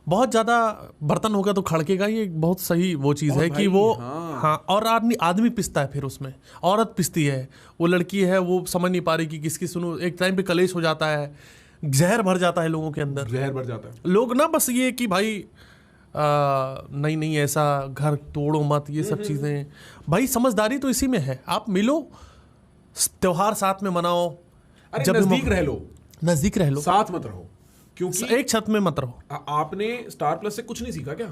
बहुत ज़्यादा बर्तन होगा तो खड़केगा, ये बहुत सही वो चीज़ है कि वो हाँ, और आदमी पिसता है, फिर उसमें औरत पिसती है, वो लड़की है, वो समझ नहीं पा रही कि किसकी सुनूं। एक टाइम पे कलेश हो जाता है, जहर भर जाता है लोगों के अंदर, जहर भर जाता है। लोग ना बस ये कि भाई नहीं ऐसा घर तोड़ो मत, ये सब चीज़ें। भाई समझदारी तो इसी में है, आप मिलो, त्योहार साथ में मनाओ, जब नजदीक रह लो, साथ मत रहो, क्योंकि एक छत में मत रहो। आपने स्टार प्लस से कुछ नहीं सीखा क्या?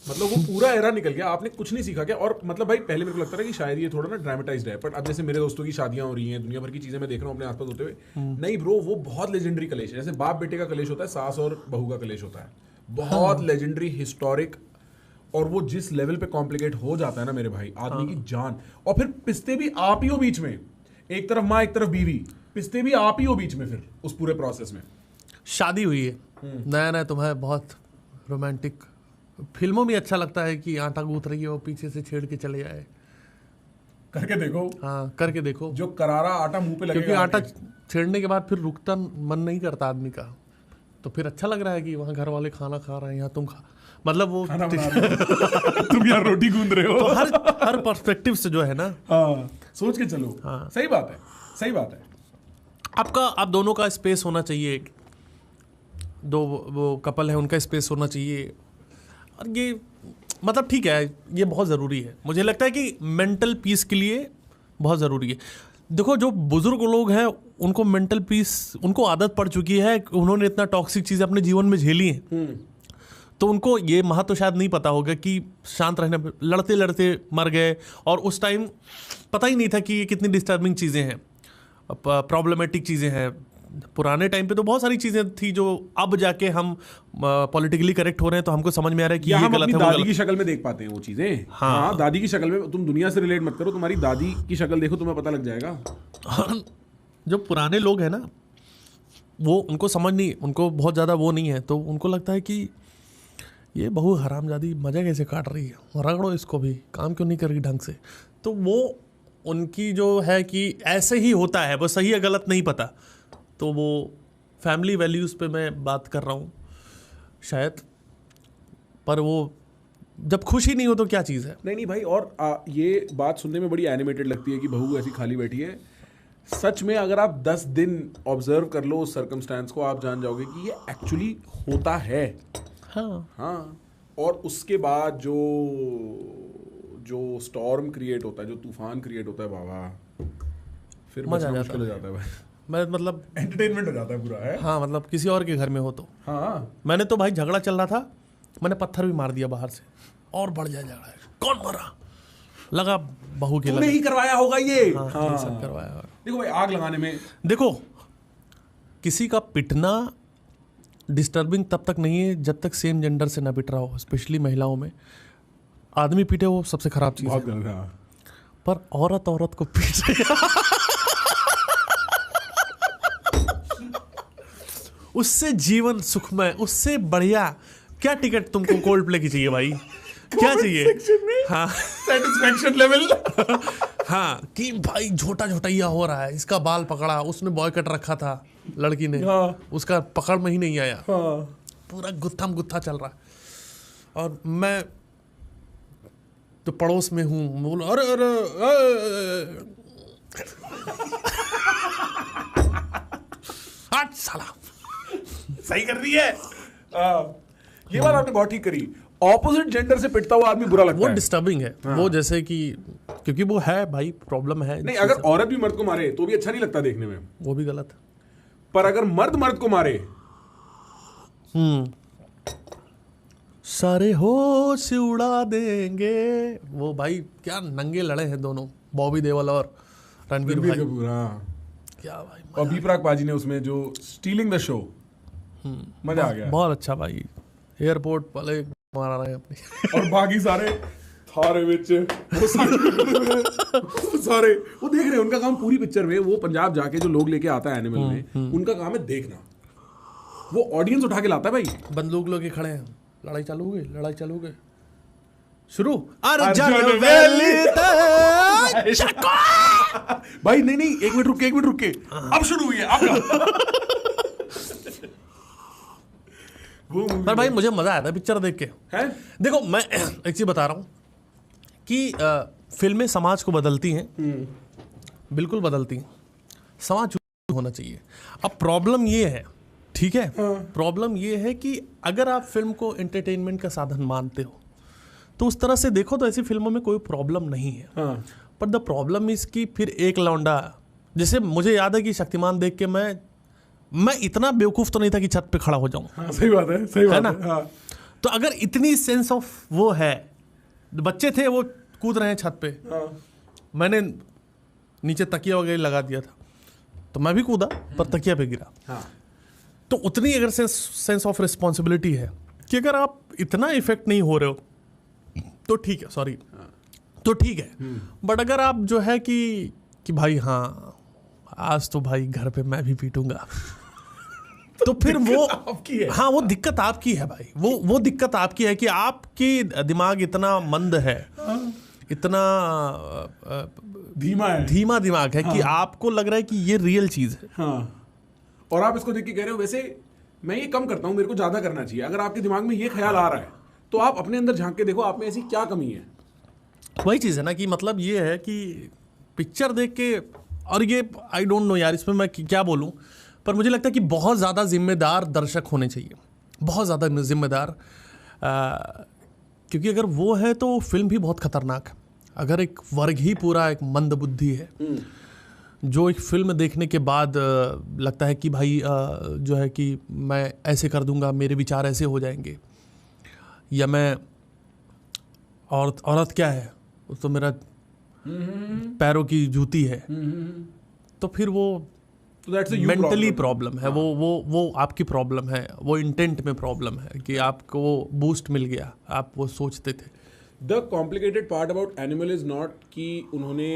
मतलब वो पूरा एरा निकल गया, आपने कुछ नहीं सीखा क्या? और मतलब भाई पहले मेरे को लगता था कि शायद ये थोड़ा ना ड्रामेटाइज्ड है, बट अब जैसे मेरे दोस्तों की शादियां हो रही हैं, दुनिया भर की चीजें मैं देख रहा हूँ अपने आसपास होते हुए, नहीं ब्रो, वो बहुत लेजेंडरी कलेश है। जैसे बाप बेटे का कलेश होता है, सास और बहू का कलेश होता है, बहुत लेजेंडरी, हिस्टोरिक, और वो जिस लेवल पे कॉम्प्लिकेट हो जाता है ना मेरे भाई, आदमी की जान। और फिर पिसते भी आप ही हो बीच में, एक तरफ माँ एक तरफ बीवी, पिसते भी आप ही हो बीच में फिर उस पूरे प्रोसेस में। शादी हुई है, नया तुम्हें बहुत रोमांटिक, फिल्मों में अच्छा लगता है कि आटा गूंथ रही है, वो पीछे से छेड़ के चले जाए, करके देखो। हाँ, करके देखो, जो करारा आटा मुंह पे लगेगा, क्योंकि आटा छेड़ने के बाद फिर रुकता मन नहीं करता आदमी का, तो फिर अच्छा लग रहा है कि वहाँ घर वाले खाना खा रहे हैं, यहाँ तुम खा, मतलब वो तुम यार रोटी गूंद रहे हो। तो हर पर्सपेक्टिव से जो है ना, हाँ, सोच के चलो। हाँ, सही बात है। आप दोनों का स्पेस होना चाहिए, दो वो कपल है उनका स्पेस होना चाहिए, और ये मतलब ठीक है, ये बहुत ज़रूरी है। मुझे लगता है कि मेंटल पीस के लिए बहुत ज़रूरी है। देखो, जो बुजुर्ग लोग हैं उनको मेंटल पीस, उनको आदत पड़ चुकी है, उन्होंने इतना टॉक्सिक चीज़ें अपने जीवन में झेली हैं, तो उनको ये महत्व शायद नहीं पता होगा कि शांत रहने, लड़ते लड़ते मर गए, और उस टाइम पता ही नहीं था कि ये कितनी डिस्टर्बिंग चीज़ें हैं, प्रॉब्लमेटिक चीज़ें हैं। पुराने टाइम पे तो बहुत सारी चीज़ें थी जो अब जाके हम पॉलिटिकली करेक्ट हो रहे हैं तो हमको समझ में आ रहा है कि ये गलत है, वो दादी की शक्ल में देख पाते हैं वो चीज़ें। हाँ, दादी की शक्ल में। तुम दुनिया से रिलेट मत करो, तुम्हारी दादी की शक्ल देखो, तुम्हें पता लग जाएगा। जो पुराने लोग हैं ना, वो उनको समझ नहीं, उनको बहुत ज़्यादा वो नहीं है, तो उनको लगता है कि ये बहू हरामजादी मज़ा कैसे काट रही है, रगड़ो इसको भी, काम क्यों नहीं कर रही ढंग से। तो वो उनकी जो है कि ऐसे ही होता है, वो सही है गलत नहीं पता। तो वो फैमिली वैल्यूज़ पे मैं बात कर रहा हूँ शायद, पर वो जब खुशी नहीं हो तो क्या चीज़ है। नहीं भाई, और ये बात सुनने में बड़ी एनिमेटेड लगती है कि बहू ऐसी खाली बैठी है, सच में अगर आप 10 दिन ऑब्जर्व कर लो उस सर्कमस्टेंस को, आप जान जाओगे कि ये एक्चुअली होता है। हाँ। और उसके बाद जो स्टॉर्म क्रिएट होता है, जो तूफान क्रिएट होता है बाबा, फिर मजा बचना आ मुश्किल हो जाता जाता है भाई। मैं मतलब एंटरटेनमेंट हो जाता है पूरा है। हाँ मतलब किसी और के घर में हो तो। हाँ मैंने तो भाई झगड़ा चल रहा था, मैंने पत्थर भी मार दिया बाहर से, और बढ़ जाए झगड़ा, कौन मरा, लगा बहू के तूने लगा। ही करवाया होगा ये। हाँ, ये सब करवाया होगा। देखो भाई, आग लगाने में देखो किसी का पिटना डिस्टर्बिंग तब तक नहीं है जब तक सेम जेंडर से ना पिट रहा हो, स्पेशली महिलाओं में। आदमी पीटे वो सबसे खराब चीज है, बहुत गलत है। पर औरत औरत को पीट रही है उससे जीवन सुखमय, उससे बढ़िया क्या टिकट तुमको कोल्ड प्ले की चाहिए भाई, क्या चाहिए? हाँ सेटिस्फैक्शन लेवल। हाँ कि भाई झोटा झोटैया हो रहा है, इसका बाल पकड़ा, उसने बॉय कट रखा था लड़की ने, हाँ। उसका पकड़ में ही नहीं आया, हाँ। पूरा गुत्थम गुत्था चल रहा है। और मैं तो पड़ोस में हूँ, बोलो अरे अरे आज साला सही कर रही है। ये बात आपने बहुत ठीक करी। ऑपोजिट जेंडर से पिटता हुआ आदमी बुरा लगता वो है। डिस्टर्बिंग है। वो जैसे कि क्योंकि वो है भाई, प्रॉब्लम है। नहीं, अगर औरत भी मर्द को मारे तो भी अच्छा नहीं लगता देखने में, वो भी गलत है। पर अगर मर्द मर्द को मारे, सारे होश उड़ा देंगे, वो भाई क्या नंगे लड़े हैं दोनों, बॉबी देओल और रणबीर रणबीर भाई, कपूर। हाँ। क्या भाई और बी प्राक पाजी ने उसमें जो स्टीलिंग द शो, मजा आ गया। बहुत अच्छा भाई। एयरपोर्ट वाले मारा रहे अपनी और बाकी सारे थारे विच वो सारे वो देख रहे हैं। उनका काम पूरी पिक्चर में, वो पंजाब जाके जो लोग लेके आता है एनिमल में, उनका काम है देखना। वो ऑडियंस उठा के लाता है भाई। बंदूक लेके खड़े हैं, लड़ाई चालू हो गई, लड़ाई चालू हो गई, शुरू अर्जुन भाई नहीं नहीं, एक मिनट रुक के अब शुरू हुई है आपका। वो पर भाई मुझे मजा आया था पिक्चर देख के। है। देखो मैं एक चीज बता रहा हूँ कि फिल्में समाज को बदलती हैं, बिल्कुल बदलती हैं। समाज होना चाहिए। अब प्रॉब्लम ये है, ठीक है, प्रॉब्लम ये है कि अगर आप फिल्म को एंटरटेनमेंट का साधन मानते हो तो उस तरह से देखो तो ऐसी फिल्मों में कोई प्रॉब्लम नहीं है। पर द प्रॉब्लम इज कि फिर एक लौंडा, जैसे मुझे याद है कि शक्तिमान देख के मैं इतना बेवकूफ तो नहीं था कि छत पे खड़ा हो जाऊं। हाँ, सही बात है, सही बात है ना? हाँ। तो अगर इतनी सेंस ऑफ वो है, बच्चे थे वो कूद रहे हैं छत पे, मैंने नीचे तकिया वगैरह लगा दिया था तो मैं भी कूदा, पर तकिया पे गिरा। हाँ। तो उतनी अगर सेंस ऑफ रिस्पॉन्सिबिलिटी है कि अगर आप इतना इफेक्ट नहीं हो रहे हो तो ठीक है, सॉरी, तो ठीक है। बट अगर आप जो है कि भाई हाँ आज तो भाई घर पे मैं भी पीटूंगा तो फिर वो आपकी है। हाँ वो दिक्कत आपकी है भाई, वो दिक्कत आपकी है कि आपकी दिमाग इतना मंद है, इतना धीमा दिमाग है कि आपको लग रहा है कि ये रियल चीज है। हाँ। और आप इसको देख के कह रहे हो वैसे मैं ये कम करता हूँ, मेरे को ज्यादा करना चाहिए। अगर आपके दिमाग में ये ख्याल आ रहा है तो आप अपने अंदर झांक के देखो, आप में ऐसी क्या कमी है। वही चीज है ना कि मतलब ये है कि पिक्चर देख के, और ये आई डोंट नो यार इसमें मैं क्या बोलूं, पर मुझे लगता है कि बहुत ज़्यादा जिम्मेदार दर्शक होने चाहिए, बहुत ज़्यादा जिम्मेदार, क्योंकि अगर वो है तो फिल्म भी बहुत खतरनाक है। अगर एक वर्ग ही पूरा एक मंदबुद्धि है जो एक फिल्म देखने के बाद लगता है कि भाई जो है कि मैं ऐसे कर दूंगा, मेरे विचार ऐसे हो जाएंगे, या मैं औरत क्या है, वो तो मेरा पैरों की जूती है, तो फिर वो मेंटली प्रॉब्लम है। वो आपकी प्रॉब्लम है, वो इंटेंट में प्रॉब्लम है कि आपको वो बूस्ट मिल गया, आप वो सोचते थे। The complicated part about animal is not कि उन्होंने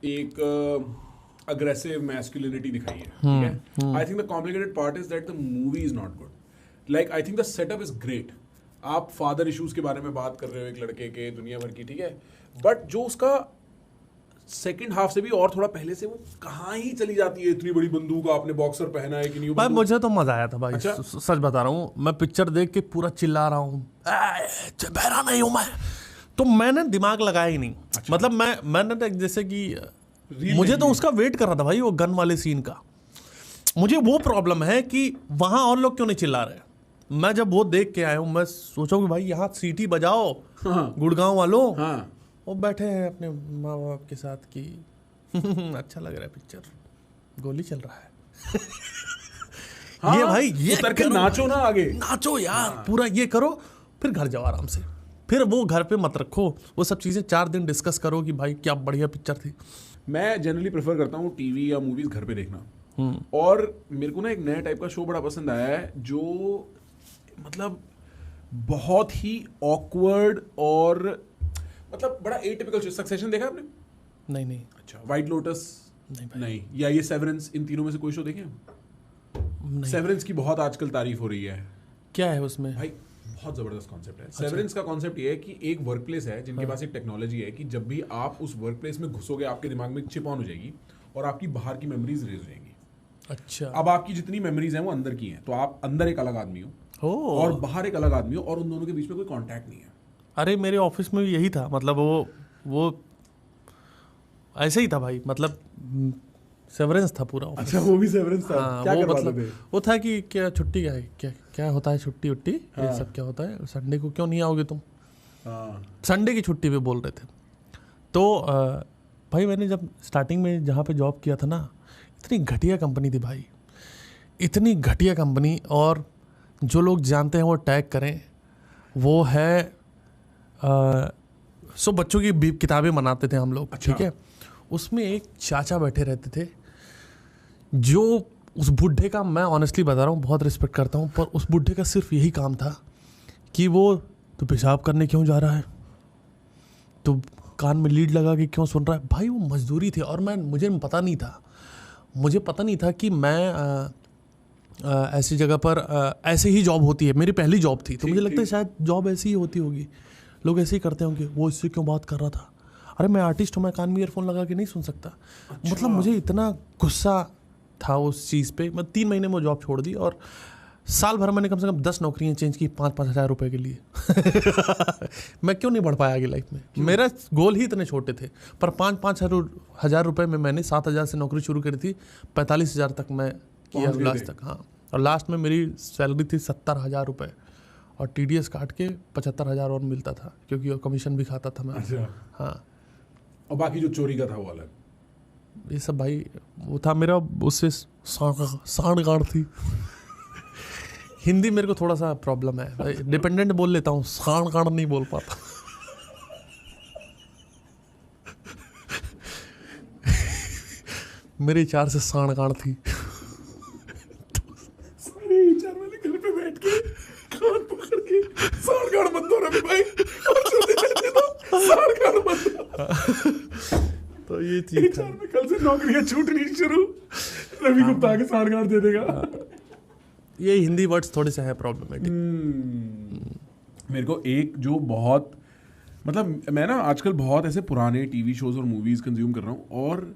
एक अग्रेसिव मैस्कुलिनिटी दिखाई है, ठीक है। I think the complicated part is that the movie is not good. Like I think the setup is great. आप फादर इश्यूज के बारे में बात कर रहे हो एक लड़के के, दुनिया भर की, ठीक है, बट जो उसका सेकंड हाफ से भी और थोड़ा पहले से वो कहाँ ही चली जाती है। इतनी बड़ी बंदूक, आपने बॉक्सर पहना है कि नहीं? भाई मुझे तो मजा आया था भाई। अच्छा? सच बता रहा हूँ, मैं पिक्चर देख के पूरा चिल्ला रहा हूँ, बहरा नहीं हूँ मैं, तो मैंने दिमाग लगाया ही नहीं। अच्छा। मतलब मैंने जैसे कि मुझे तो उसका वेट कर रहा था भाई, वो गन वाले सीन का। मुझे वो प्रॉब्लम है कि वहां और लोग क्यों नहीं चिल्ला रहे। मैं जब वो देख के आया हूँ, मैं सोचा कि भाई यहाँ सीटी बजाओ गुड़गांव वालों, वो बैठे हैं अपने माँ बाप के साथ कि अच्छा लग रहा है पिक्चर, गोली चल रहा है। ये भाई ये उतर के नाचो ना, आगे नाचो यार, पूरा ये करो, फिर घर जाओ आराम से। फिर वो घर पे मत रखो वो सब चीजें, 4 दिन डिस्कस करो कि भाई क्या बढ़िया पिक्चर थी। मैं जनरली प्रेफर करता हूँ टीवी या मूवीज घर पे देखना। और मेरे को ना एक नया टाइप का शो बड़ा पसंद आया है, जो मतलब बहुत ही ऑकवर्ड और मतलब बड़ा एटिपिकल। सक्सेशन देखा आपने? नहीं। अच्छा, व्हाइट लोटस नहीं, या ये सेवरेंस, इन तीनों में से कोई शो देखे? सेवरेंस की बहुत आजकल तारीफ हो रही है। क्या है उसमें भाई? बहुत जबरदस्त कॉन्सेप्ट है। सेवरेंस का कॉन्सेप्ट ये है कि एक वर्क प्लेस है जिनके पास एक टेक्नोलॉजी है कि जब भी आप उस वर्क प्लेस में घुसोगे, आपके दिमाग में चिप ऑन हो जाएगी और आपकी बाहर की मेमोरीज रेज हो जाएंगी। अच्छा, अब आपकी जितनी मेमोरीज हैं वो अंदर की हैं, तो आप अंदर एक अलग आदमी हो और बाहर एक अलग आदमी हो, और उन दोनों के बीच में कोई कांटेक्ट नहीं है। अरे मेरे ऑफिस में भी यही था, मतलब वो ऐसे ही था भाई, मतलब सेवरेंस था पूरा ऑफिस। अच्छा, वो भी सेवरेंस था। हाँ, क्या वो करवाते मतलब थे? वो था कि क्या छुट्टी क्या है, क्या होता है छुट्टी उट्टी, ये सब क्या होता है, संडे को क्यों नहीं आओगे तुम? संडे की छुट्टी पे बोल रहे थे। तो भाई मैंने जब स्टार्टिंग में जहाँ पे जॉब किया था ना, इतनी घटिया कंपनी थी भाई, इतनी घटिया कंपनी। और जो लोग जानते हैं वो टैग करें, वो है सो बच्चों की किताबें बनाते थे हम लोग। अच्छा। ठीक है, उसमें एक चाचा बैठे रहते थे, जो उस बुढ़े का, मैं ऑनेस्टली बता रहा हूँ, बहुत रिस्पेक्ट करता हूँ, पर उस बुढ़े का सिर्फ यही काम था कि वो तो पेशाब करने क्यों जा रहा है, तो कान में लीड लगा के क्यों सुन रहा है। भाई वो मजदूरी थी, और मुझे पता नहीं था कि मैं ऐसी जगह पर ऐसे ही जॉब होती है। मेरी पहली जॉब थी, तो मुझे लगता है शायद जॉब ऐसी ही होती होगी, लोग ऐसे ही करते होंगे। वो इससे क्यों बात कर रहा था? अरे मैं आर्टिस्ट हूँ, मैं कान में ईयरफोन लगा के नहीं सुन सकता। अच्छा। मतलब मुझे इतना गुस्सा था उस चीज़ पे। मैं 3 महीने में वो जॉब छोड़ दी, और साल भर मैंने कम से कम 10 नौकरियाँ चेंज की 5-5 हज़ार रुपये के लिए। मैं क्यों नहीं बढ़ पाया आगे लाइफ में? मेरा गोल ही इतने छोटे थे, पर 5-5 हज़ार रुपये में मैंने 7,000 से नौकरी शुरू करी थी, 45,000 तक मैं किया लास्ट तक। हाँ, और लास्ट में मेरी सैलरी थी 70,000 रुपये, और TDS काट के 75,000 और मिलता था, क्योंकि कमीशन भी खाता था मैं। अच्छा। हाँ, और बाकी जो चोरी का था वो अलग। ये सब भाई वो था मेरा, उससे सांड थी। हिंदी मेरे को थोड़ा सा प्रॉब्लम है, डिपेंडेंट बोल लेता हूँ, सांड नहीं बोल पाता। मेरे 4 से सांड थी। सारे HR वाले घर पे बैठ के कान पकड़ के सांड मत दो रवि भाई, और चलते चलते तो सांड मत दो। तो ये चीज HR में कल से नौकरियां छूटनी शुरू, रवि गुप्ता के सांड दे देगा। ये हिंदी वर्ड्स थोड़े से है प्रॉब्लमेटिक। मेरे को एक जो बहुत, मतलब मैं ना आजकल बहुत ऐसे पुराने टीवी शोज और मूवीज कंज्यूम कर रहा हूँ, और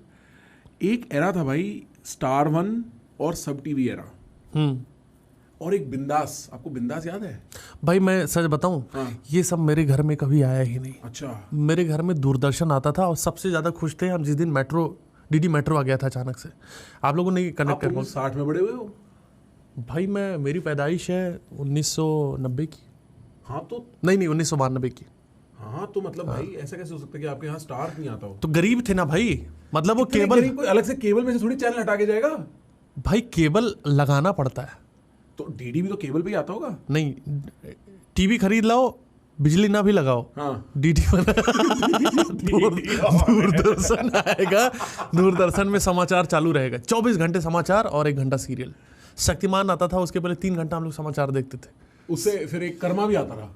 एक एरा था भाई स्टार 1 और सब टीवी एरा, और एक बिंदास। आपको बिंदास याद है? भाई मैं सच बताऊं, ये सब मेरे घर में कभी आया ही नहीं। अच्छा। मेरे घर में दूरदर्शन आता था, और सबसे ज्यादा खुश थे हम जिस दिन डीडी मेट्रो आ गया था अचानक से। आप लोगों ने कनेक्ट कर 60 में बड़े हुए हो भाई? मेरी पैदाइश है 1990 की। हाँ तो नहीं 1992 की। हाँ तो मतलब भाई ऐसा कैसे हो सकता है कि आपके यहाँ स्टार नहीं आता हो? तो गरीब थे ना भाई, मतलब वो केबल, कोई अलग से केबल में से थोड़ी चैनल हटा के जाएगा भाई, केबल लगाना पड़ता है। तो डीडी भी तो केबल पे ही आता होगा। नहीं, टीवी खरीद लाओ, बिजली ना भी लगाओ, हाँ। डीडी दूरदर्शन आएगा, दूरदर्शन में समाचार चालू रहेगा, 24 घंटे समाचार और 1 घंटा सीरियल। शक्तिमान आता था, उसके पहले 3 घंटा हम लोग समाचार देखते थे। उससे फिर एक कर्मा भी आता था।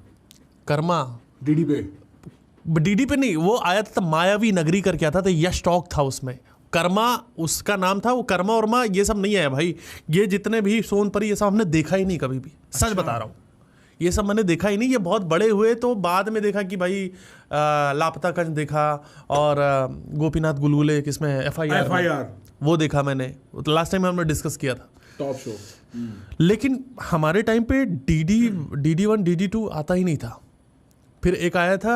कर्मा डीडी पे नहीं, वो आया था मायावी नगरी करके आता था, यश टॉक था उसमें। कर्मा उसका नाम था, वो कर्मा उर्मा ये सब नहीं आया भाई। ये जितने भी सोनपरी ये सब हमने देखा ही नहीं कभी भी। सच बता रहा हूँ, ये सब मैंने देखा ही नहीं। ये बहुत बड़े हुए तो बाद में देखा कि भाई लापता कंज देखा, और गोपीनाथ गुलगुले किसमें FIR वो देखा मैंने, लास्ट टाइम हमने डिस्कस किया था, टॉप शो। लेकिन हमारे टाइम पे DD1 DD2 आता ही नहीं था। फिर एक आया था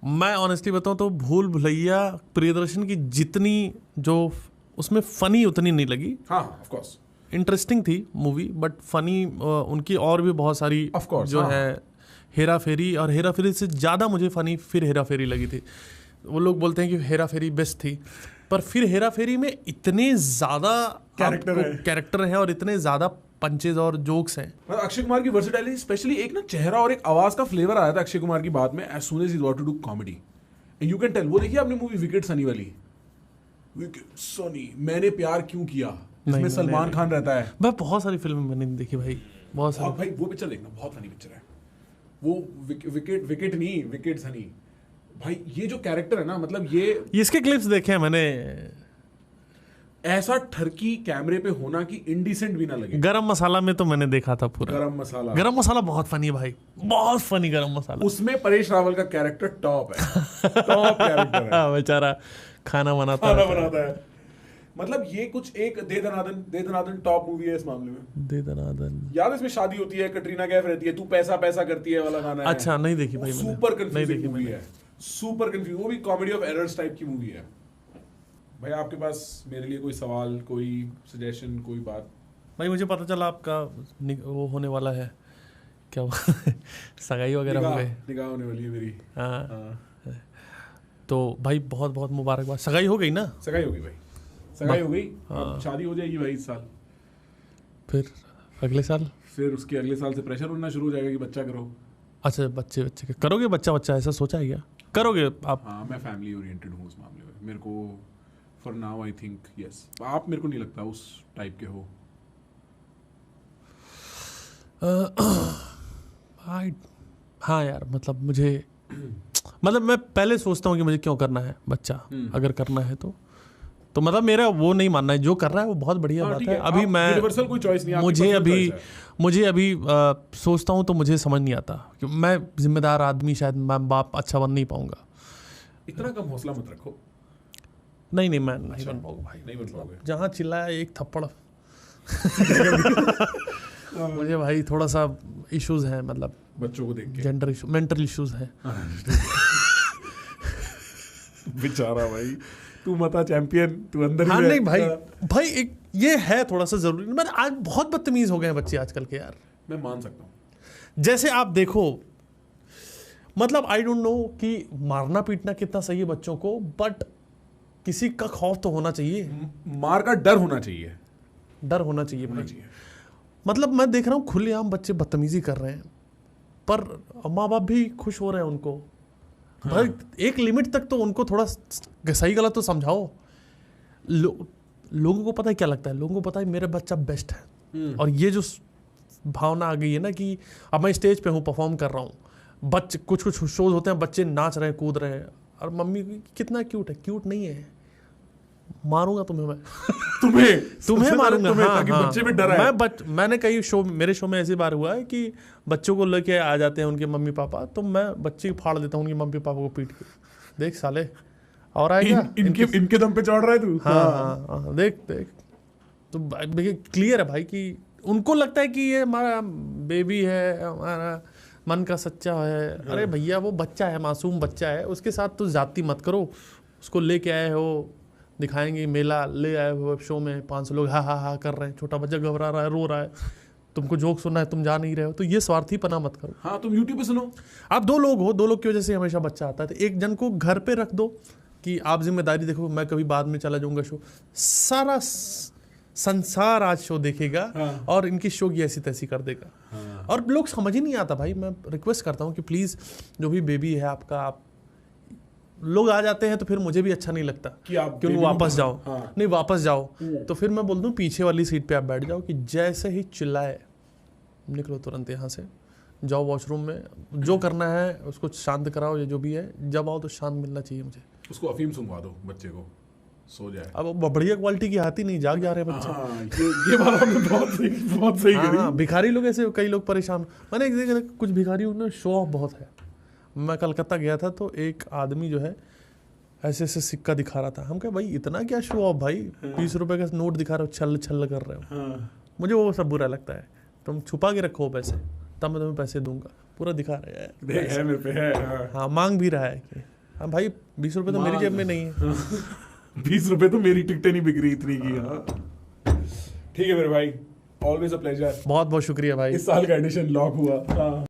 मैं ऑनेस्टली बताऊं तो भूल भुलैया प्रियदर्शन की जितनी जो उसमें फनी उतनी नहीं लगी। हाँ ऑफ कोर्स इंटरेस्टिंग थी मूवी बट फनी उनकी और भी बहुत सारी Of course, जो हाँ। है हेरा फेरी, और हेरा फेरी से ज़्यादा मुझे फनी फिर हेरा फेरी लगी थी। वो लोग बोलते हैं कि हेरा फेरी बेस्ट थी, पर फिर हेरा फेरी में इतने ज़्यादा कैरेक्टर हैं और इतने ज़्यादा पंचेज और जोक्स हैं। मतलब अक्षय कुमार की वर्सेटैलिटी, स्पेशली एक ना चेहरा और एक आवाज का फ्लेवर आया था अक्षय कुमार की बात में as soon as he want to do comedy, you can tell. वो देखिए आपने मूवी विकेट सनी वाली, विकेट सनी मैंने प्यार क्यों किया, इसमें सलमान खान रहता है। मैं बहुत सारी फिल्में मैंने नहीं देखी भाई, बहुत सारी। भाई वो पिक्चर देखना, बहुत फनी पिक्चर है वो। विकेट नहीं, विकेट सनी। भाई ये जो कैरेक्टर है ना, मतलब ये इसके क्लिप्स देखे हैं मैंने। ऐसा ठरकी कैमरे पे होना कि इंडिसेंट भी ना लगे। गरम मसाला में तो मैंने देखा था पूरा। गरम मसाला बहुत फनी है भाई, बहुत फनी गरम मसाला। उसमें परेश रावल का कैरेक्टर टॉप है, टॉप कैरेक्टर है। बेचारा खाना बनाता है। मतलब ये कुछ एक दे दनादन टॉप मूवी है इस मामले में। दे दनादन याद है, इसमें शादी होती है, कटरीना कैफ रहती है, तू पैसा पैसा करती है वाला गाना है। अच्छा नहीं देखी भाई मैंने। सुपर कंफ्यूजिंग मूवी है, सुपर कंफ्यूज। वो भी कॉमेडी ऑफ एरर्स टाइप की मूवी है। भाई आपके पास मेरे लिए कोई सवाल, कोई सजेशन, कोई बात? भाई मुझे पता चला आपका वो होने वाला है, क्या सगाई वगैरह हो गए? निकाह होने वाली है मेरी। हाँ। तो भाई बहुत बहुत मुबारकबाद। सगाई हो गई ना? सगाई हो गई भाई, सगाई हो गई। अब शादी हो जाएगी भाई इस साल, फिर अगले साल, फिर उसके अगले साल से प्रेशर बनना शुरू हो जाएगा कि बच्चा करो। अच्छा बच्चे करोगे? बच्चा ऐसा सोचा है क्या? करोगे आप? हाँ मैं फैमिली ओरिएंटेड हूँ उस मामले में। मेरे को for now I think yes. आप मेरे को नहीं लगता उस टाइप के हो। हाँ यार, मतलब मुझे मतलब मैं पहले सोचता हूँ कि मुझे क्यों करना है बच्चा, अगर करना है तो मतलब मेरा वो नहीं मानना है, जो कर रहा है वो बहुत बढ़िया बात है। अभी मैं यूनिवर्सल कोई चॉइस नहीं, मुझे अभी सोचता हूँ तो मुझे समझ नहीं आता कि मैं जिम्मेदार आदमी, शायद मैं बाप अच्छा बन नहीं पाऊंगा। इतना कम हौसला मत रखो। नहीं मैं नहीं बन पाऊंगा भाई। नहीं बन पाओगे। जहाँ चिल्लाया एक थप्पड़ मुझे भाई थोड़ा सा इश्यूज हैं, मतलब बच्चों को देख के जेंडर इशू, मेंटल इश्यूज हैं। बेचारा भाई, तू मता चैंपियन, तू अंदर ही। हाँ नहीं भाई एक ये है थोड़ा सा जरूरी। मैं आज बहुत बदतमीज हो गए हैं बच्चे आजकल के यार। मैं मान सकता हूँ। जैसे आप देखो, मतलब आई डोंट नो कि मारना पीटना कितना सही है बच्चों को, बट किसी का खौफ तो होना चाहिए, मार का डर होना चाहिए, डर होना चाहिए भाई। मतलब मैं देख रहा हूँ खुलेआम बच्चे बदतमीजी कर रहे हैं, पर माँ बाप भी खुश हो रहे हैं उनको। हाँ। भाई एक लिमिट तक तो उनको थोड़ा सही गलत तो समझाओ। लोगों को पता है क्या लगता है, लोगों को पता है मेरा बच्चा बेस्ट है, और ये जो भावना आ गई है ना कि अब मैं स्टेज पे हूँ, परफॉर्म कर रहा हूँ, बच्चे कुछ शोज होते हैं, बच्चे नाच रहे हैं, कूद रहे हैं, और मम्मी कितना क्यूट है। क्यूट नहीं है, मारूंगा तुम्हें मैं तुम्हें मारूंगा। हाँ, बच्चे में डर है। मैंने कई मेरे शो में ऐसी बार हुआ है कि बच्चों को लेके आ जाते हैं उनके मम्मी पापा, तो मैं बच्चे को फाड़ देता हूँ उनके मम्मी पापा को पीट के। देख साले और आएगा इनके दम पे चढ़ रहा है तू। हाँ, देख तो क्लियर है भाई कि उनको लगता है कि ये हमारा बेबी है, हमारा मन का सच्चा है। अरे भैया वो बच्चा है, मासूम बच्चा है, उसके साथ तो जाती मत करो। उसको लेके आए हो, दिखाएंगे मेला, ले आए हो शो में, 500 लोग हा कर रहे हैं, छोटा बच्चा घबरा रहा है, रो रहा है, तुमको जोक सुनना है, तुम जा नहीं रहे हो, तो ये स्वार्थीपना मत करो। हाँ तुम यूट्यूब पे सुनो। आप 2 लोग हो, 2 लोग की वजह से हमेशा बच्चा आता है, तो एक जन को घर पे रख दो कि आप जिम्मेदारी देखो, मैं कभी बाद में चला जाऊंगा शो। सारा संसार आज शो देखेगा। हाँ। और इनकी शो की ऐसी तैसी कर देगा। हाँ। और लोग समझ ही नहीं आता भाई। मैं रिक्वेस्ट करता हूँ कि प्लीज़ जो भी बेबी है आपका, आप लोग आ जाते हैं तो फिर मुझे भी अच्छा नहीं लगता कि उन वापस जाओ। हाँ। नहीं वापस जाओ तो फिर मैं बोल दूं पीछे वाली सीट पे आप बैठ जाओ, कि जैसे ही चिल्लाए निकलो तुरंत यहाँ से, जाओ वॉशरूम में, जो करना है उसको शांत कराओ, या जो भी है, जब आओ तो शांत मिलना चाहिए मुझे। उसको अफीम सुनवा दो बच्चे को, सो जाए। अब बढ़िया क्वालिटी की आती नहीं, जाग जा रहे हैं बच्चे। ये बात आपने बहुत सही करी। हाँ, भिखारी लोग ऐसे, कई लोग परेशान। मैंने एक देखा कुछ भिखारी, उन्होंने शो ऑफ बहुत है। मैं कलकत्ता गया था तो एक आदमी जो है ऐसे सिक्का दिखा रहा था। हम कहे भाई इतना क्या शो ऑफ भाई, 20 रुपए का नोट दिखा रहे हो, छल कर रहे हो। हाँ। मुझे वो सब बुरा लगता है। तुम छुपा के रखो पैसे, तब मैं तुम्हें पैसे दूंगा। पूरा दिखा रहा है, मेरे पे है। हाँ मांग भी रहा है कि हाँ भाई 20 रुपए तो मेरी जेब में नहीं है। 20 रुपए तो मेरी टिकटें नहीं बिक रही इतनी की। हाँ ठीक है मेरे भाई, ऑलवेज अ प्लेजर। बहुत बहुत शुक्रिया भाई। इस साल का एडिशन लॉक हुआ। हाँ